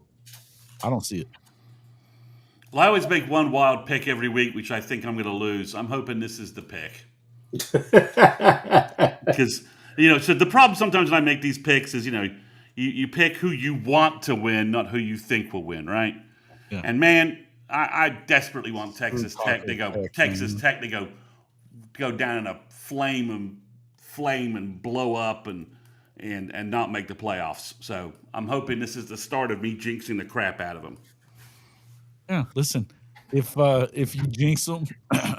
I don't see it. Well, I always make one wild pick every week, which I think I'm going to lose. I'm hoping this is the pick. Because, so the problem sometimes when I make these picks is, you pick who you want to win, not who you think will win, right? Yeah. And, man, I desperately want Texas Tech to go. Tech to go down in a flame and blow up and not make the playoffs. So I'm hoping this is the start of me jinxing the crap out of them. Yeah, listen, if you jinx them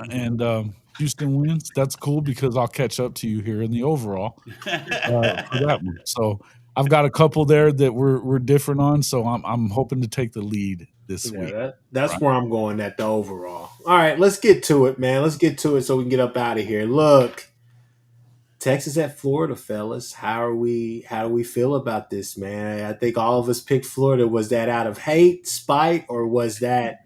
and Houston wins, that's cool because I'll catch up to you here in the overall for that one. So I've got a couple there that we're different on. So I'm hoping to take the lead this week. That's right. Where I'm going at the overall. All right, let's get to it, man. Let's get to it so we can get up out of here. Look, Texas at Florida, fellas. How do we feel about this, man? I think all of us picked Florida. Was that out of hate, spite, or was that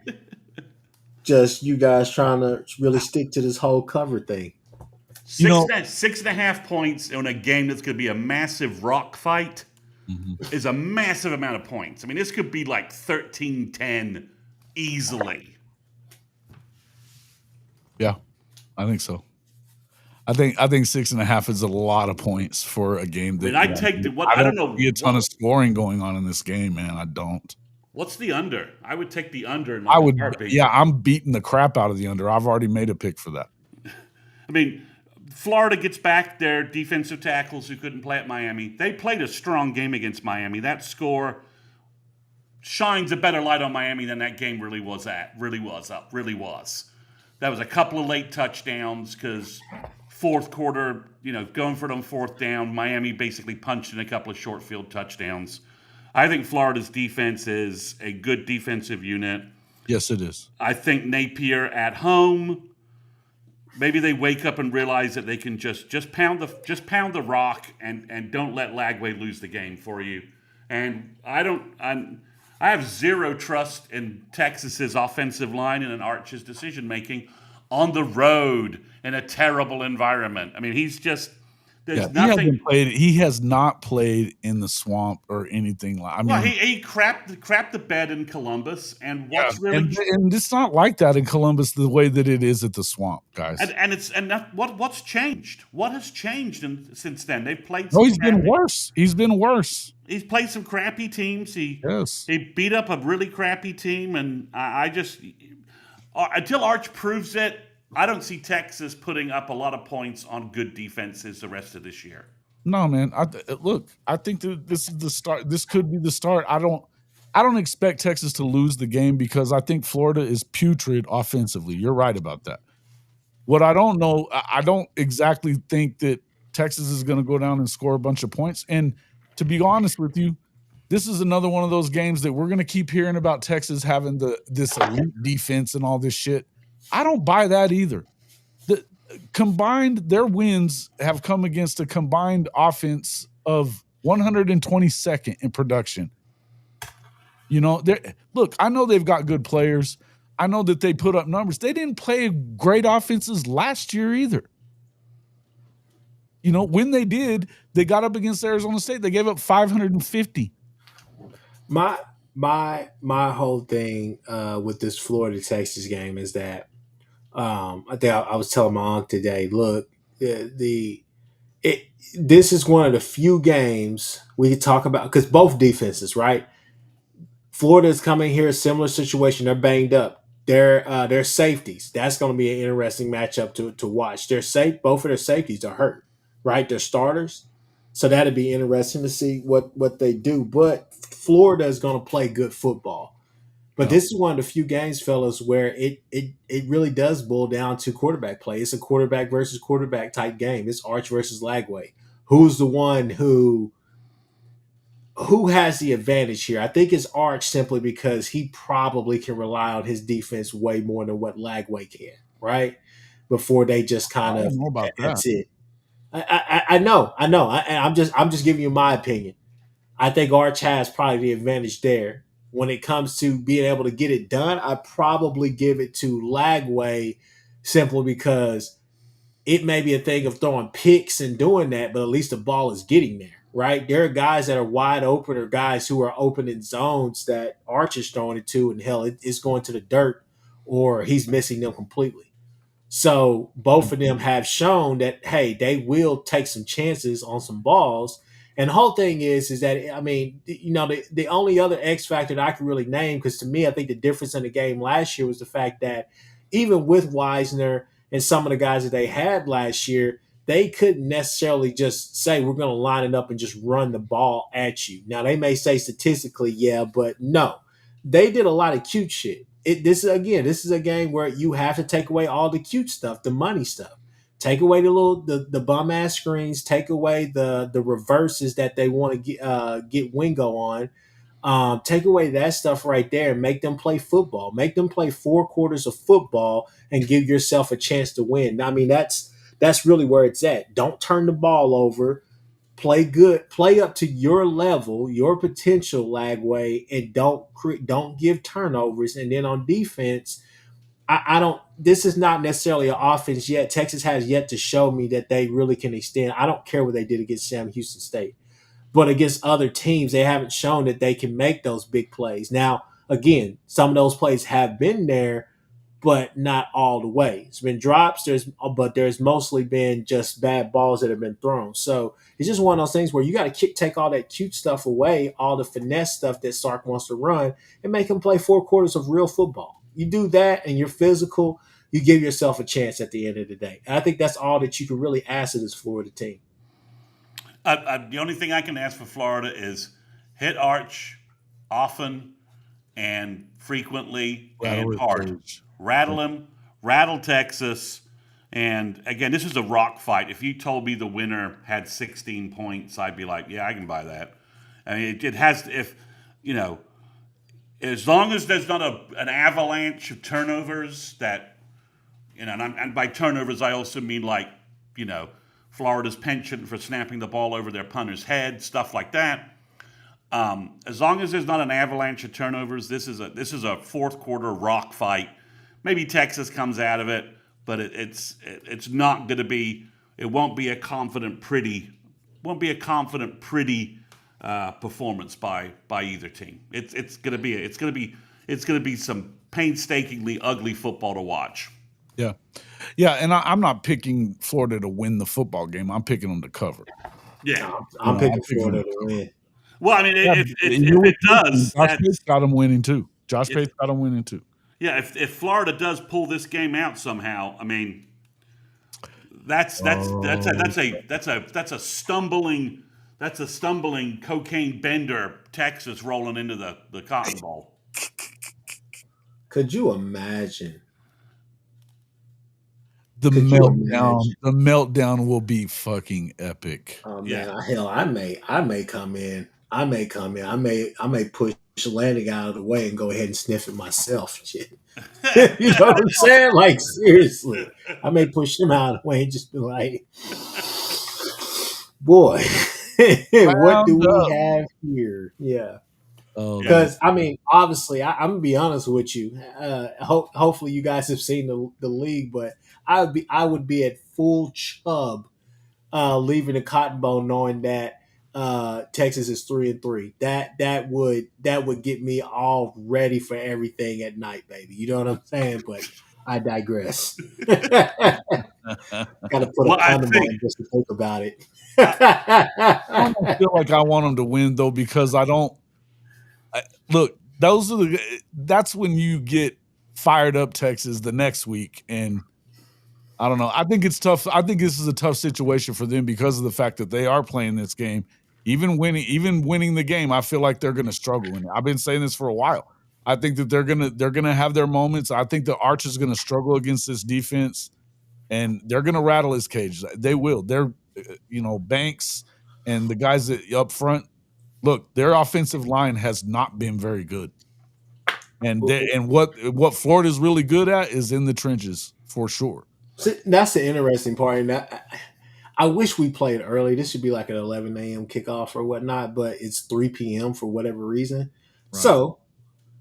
just you guys trying to really stick to this whole cover thing? 6.5 points in a game that's going to be a massive rock fight is a massive amount of points. I mean, this could be like 13-10 easily. Yeah, I think so. I think 6.5 is a lot of points for a game that I don't know. See a ton of scoring going on in this game, man. I don't. What's the under? I would take the under. I would. Yeah, I'm beating the crap out of the under. I've already made a pick for that. I mean, Florida gets back their defensive tackles who couldn't play at Miami. They played a strong game against Miami. That score shines a better light on Miami than that game really was. That was a couple of late touchdowns because fourth quarter, going for it on fourth down, Miami basically punched in a couple of short field touchdowns. I think Florida's defense is a good defensive unit. Yes, it is. I think Napier at home, maybe they wake up and realize that they can just pound the rock and don't let Lagway lose the game for you. And I have zero trust in Texas's offensive line and in Arch's decision making on the road in a terrible environment. I mean, There's He nothing. hasn't played. He has not played in the swamp or anything like. I mean, Well, he crapped the bed in Columbus, and what's really and it's not like that in Columbus the way that it is at the swamp, guys. what's changed? What has changed since then? They've played No, some he's been crappy. worse. He's been worse. He's played some crappy teams. Yes. He beat up a really crappy team, and I just until Arch proves it, I don't see Texas putting up a lot of points on good defenses the rest of this year. No, man. Look, I think that this is the start. This could be the start. I don't expect Texas to lose the game because I think Florida is putrid offensively. You're right about that. What I don't know, I don't exactly think that Texas is going to go down and score a bunch of points. And to be honest with you, this is another one of those games that we're going to keep hearing about Texas having this elite defense and all this shit. I don't buy that either. Their wins have come against a combined offense of 122nd in production. You know, look, I know they've got good players. I know that they put up numbers. They didn't play great offenses last year either. You know, when they did, they got up against Arizona State. They gave up 550. My whole thing with this Florida Texas game is that I think I was telling my aunt today. Look, this is one of the few games we could talk about because both defenses, right? Florida is coming here, a similar situation. They're banged up. They're safeties. That's going to be an interesting matchup to watch. Both of their safeties are hurt, right? They're starters. So that'd be interesting to see what they do. But Florida is going to play good football. But this is one of the few games, fellas, where it really does boil down to quarterback play. It's a quarterback versus quarterback type game. It's Arch versus Lagway. Who's the one who has the advantage here? I think it's Arch simply because he probably can rely on his defense way more than what Lagway can, right? Before they just kind I of don't know about that's that. it. I know. I'm just giving you my opinion. I think Arch has probably the advantage there. When it comes to being able to get it done, I probably give it to Lagway simply because it may be a thing of throwing picks and doing that, but at least the ball is getting there, right? There are guys that are wide open or guys who are open in zones that Arch is throwing it to, and hell, it's going to the dirt or he's missing them completely. So both of them have shown that, hey, they will take some chances on some balls. And the whole thing is that, I mean, the only other X factor that I can really name, because to me, I think the difference in the game last year was the fact that even with Wisner and some of the guys that they had last year, they couldn't necessarily just say, we're going to line it up and just run the ball at you. Now, they may say statistically, yeah, but no. They did a lot of cute shit. This is a game where you have to take away all the cute stuff, the money stuff. Take away the bum ass screens. Take away the reverses that they want to get Wingo on. Take away that stuff right there and make them play football. Make them play 4 quarters of football and give yourself a chance to win. I mean, that's really where it's at. Don't turn the ball over. Play good. Play up to your level, your potential, Lagway, and don't give turnovers. And then on defense, I don't. This is not necessarily an offense yet. Texas has yet to show me that they really can extend. I don't care what they did against Sam Houston State, but against other teams, they haven't shown that they can make those big plays. Now, again, some of those plays have been there, but not all the way. It's been drops, but there's mostly been just bad balls that have been thrown. So it's just one of those things where you got to take all that cute stuff away, all the finesse stuff that Sark wants to run, and make him play 4 quarters of real football. You do that, and you're physical. You give yourself a chance at the end of the day. And I think that's all that you can really ask of this Florida team. The only thing I can ask for Florida is hit Arch often and frequently and hard. Rattle him, rattle Texas. And again, this is a rock fight. If you told me the winner had 16 points, I'd be like, yeah, I can buy that. I mean, it has, as long as there's not an avalanche of turnovers that, and by turnovers, I also mean Florida's penchant for snapping the ball over their punter's head, stuff like that. As long as there's not an avalanche of turnovers, this is a 4th quarter rock fight. Maybe Texas comes out of it, but it's not going to be it won't be a confident, pretty performance by either team. It's gonna be some painstakingly ugly football to watch. Yeah. Yeah, and I'm not picking Florida to win the football game. I'm picking them to cover. Yeah. I'm picking Florida to win. Well, I mean, if it does, Josh Pate's got them winning too. Josh Pate's got them winning too. Yeah, if Florida does pull this game out somehow, I mean, that's a stumbling cocaine bender Texas rolling into the Cotton Bowl. Could you imagine? The meltdown will be fucking epic. Oh man, hell, I may come in. I may push Landing out of the way and go ahead and sniff it myself. Shit. You know what I'm saying? Like, seriously. I may push him out of the way and just be like, boy, what do we have here? Yeah. Because, I mean, obviously, I'm going to be honest with you. Hopefully you guys have seen the league, but I would be at full chub leaving the Cotton Bowl knowing that Texas is 3-3. That would get me all ready for everything at night, baby. You know what I'm saying? But I digress. Got to put a condom on just to think about it. I don't feel like I want them to win though, because I don't. Look, that's when you get fired up, Texas, the next week, and I don't know. I think it's tough. I think this is a tough situation for them because of the fact that they are playing this game. Even winning the game, I feel like they're going to struggle. And I've been saying this for a while. I think that they're gonna have their moments. I think the Arch is going to struggle against this defense, and they're going to rattle his cage. They will. They're, Banks and the guys that up front. Look, their offensive line has not been very good, and what Florida's really good at is in the trenches for sure. See, that's the interesting part, and I wish we played early. This should be like an 11 a.m. kickoff or whatnot, but it's 3 p.m. for whatever reason. Right. So,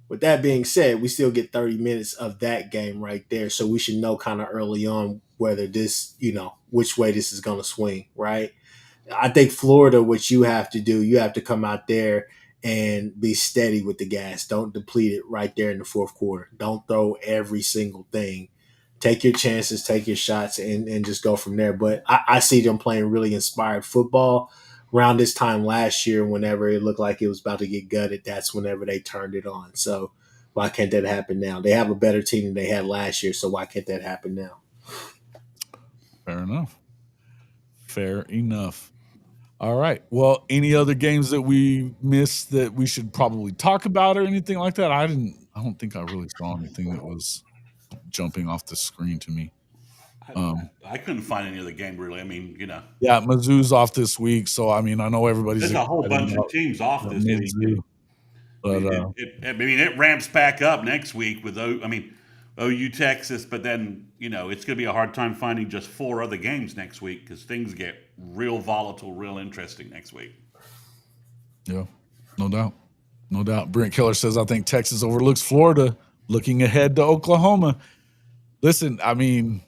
with that being said, we still get 30 minutes of that game right there. So we should know kind of early on whether this, which way this is going to swing, right? I think Florida, what you have to do, you have to come out there and be steady with the gas. Don't deplete it right there in the fourth quarter. Don't throw every single thing. Take your chances, take your shots, and just go from there. But I see them playing really inspired football. Around this time last year, whenever it looked like it was about to get gutted, that's whenever they turned it on. So why can't that happen now? They have a better team than they had last year, so why can't that happen now? Fair enough. All right. Well, any other games that we missed that we should probably talk about or anything like that? I don't think I really saw anything that was jumping off the screen to me. I couldn't find any other game really. I mean, Yeah, Mizzou's off this week, so I mean, I know everybody's. There's a whole bunch of teams off this week. But it ramps back up next week with OU Texas, but then it's going to be a hard time finding just 4 other games next week because things get real volatile, real interesting next week. Yeah, no doubt. Brent Keller says, I think Texas overlooks Florida, looking ahead to Oklahoma. Listen, I mean,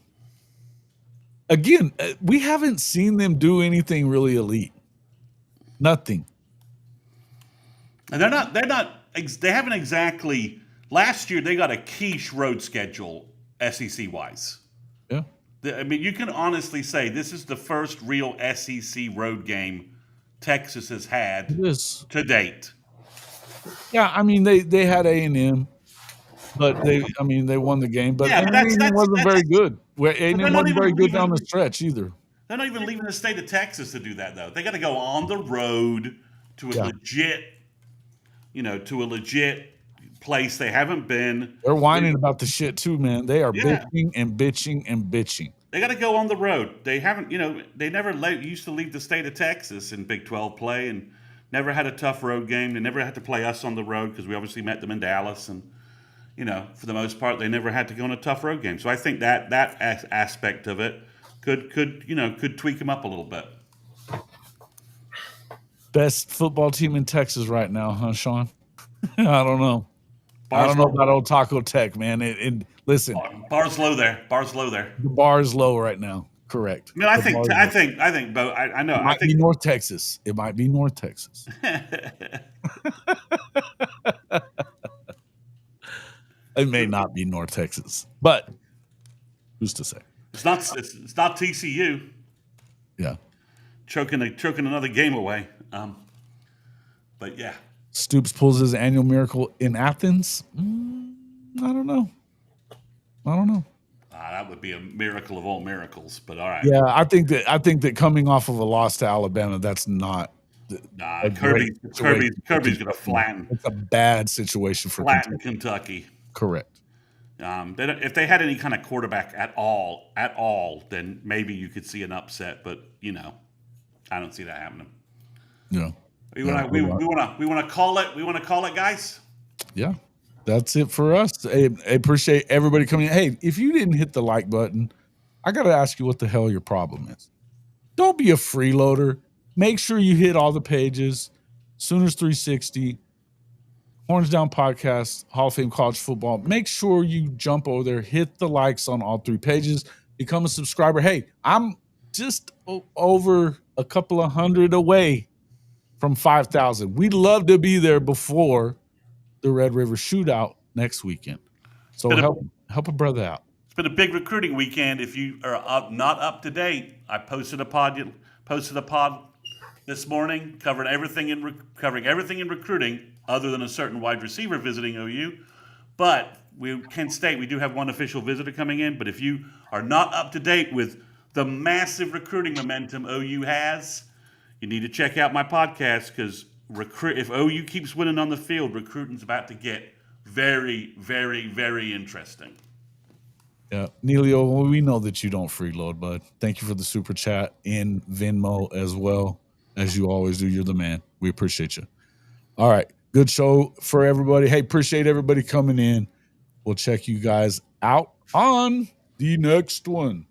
again, we haven't seen them do anything really elite. Nothing. And they haven't exactly. Last year, they got a quiche road schedule, SEC-wise. Yeah. I mean, you can honestly say this is the first real SEC road game Texas has had to date. Yeah, I mean, they had A&M, but they won the game. But A&M wasn't very good. A&M wasn't very good down the stretch either. They're not even leaving the state of Texas to do that, though. They got to go on the road to a legit place they haven't been. They're whining about the shit too, man. They are bitching and bitching and bitching. They got to go on the road. They haven't, they never used to leave the state of Texas in Big 12 play and never had a tough road game. They never had to play us on the road because we obviously met them in Dallas. And, for the most part, they never had to go on a tough road game. So I think that aspect of it could tweak them up a little bit. Best football team in Texas right now, huh, Sean? I don't know. I don't know about old Taco Tech, man. Listen. Bar's low there. The bar is low right now. Correct. I mean, I think, Bo. I know. It might be North Texas. It might be North Texas. It may not be North Texas, but who's to say? It's not TCU. Yeah. Choking another game away. But yeah. Stoops pulls his annual miracle in Athens. I don't know. That would be a miracle of all miracles. But all right. Yeah, I think that coming off of a loss to Alabama, that's not. Kirby's going to flatten. It's a bad situation for Kentucky. Correct. If they had any kind of quarterback at all, then maybe you could see an upset. But I don't see that happening. Yeah. We want to call it. We want to call it, guys. Yeah, that's it for us. I appreciate everybody coming in. Hey, if you didn't hit the like button, I got to ask you what the hell your problem is. Don't be a freeloader. Make sure you hit all the pages. Sooners 360, Horns Down Podcast, Hall of Fame College Football. Make sure you jump over there, hit the likes on all 3 pages, become a subscriber. Hey, I'm just over a couple of hundred away from 5,000. We'd love to be there before the Red River Shootout next weekend. So help a brother out. It's been a big recruiting weekend. If you are not up to date, I posted a pod this morning covering everything in recruiting, other than a certain wide receiver visiting OU. But we can state we do have one official visitor coming in. But if you are not up to date with the massive recruiting momentum OU has, you need to check out my podcast, because if OU keeps winning on the field, recruiting's about to get very, very, very interesting. Yeah, Neilio, we know that you don't freeload, bud. Thank you for the super chat in Venmo as well, as you always do. You're the man. We appreciate you. All right, good show for everybody. Hey, appreciate everybody coming in. We'll check you guys out on the next one.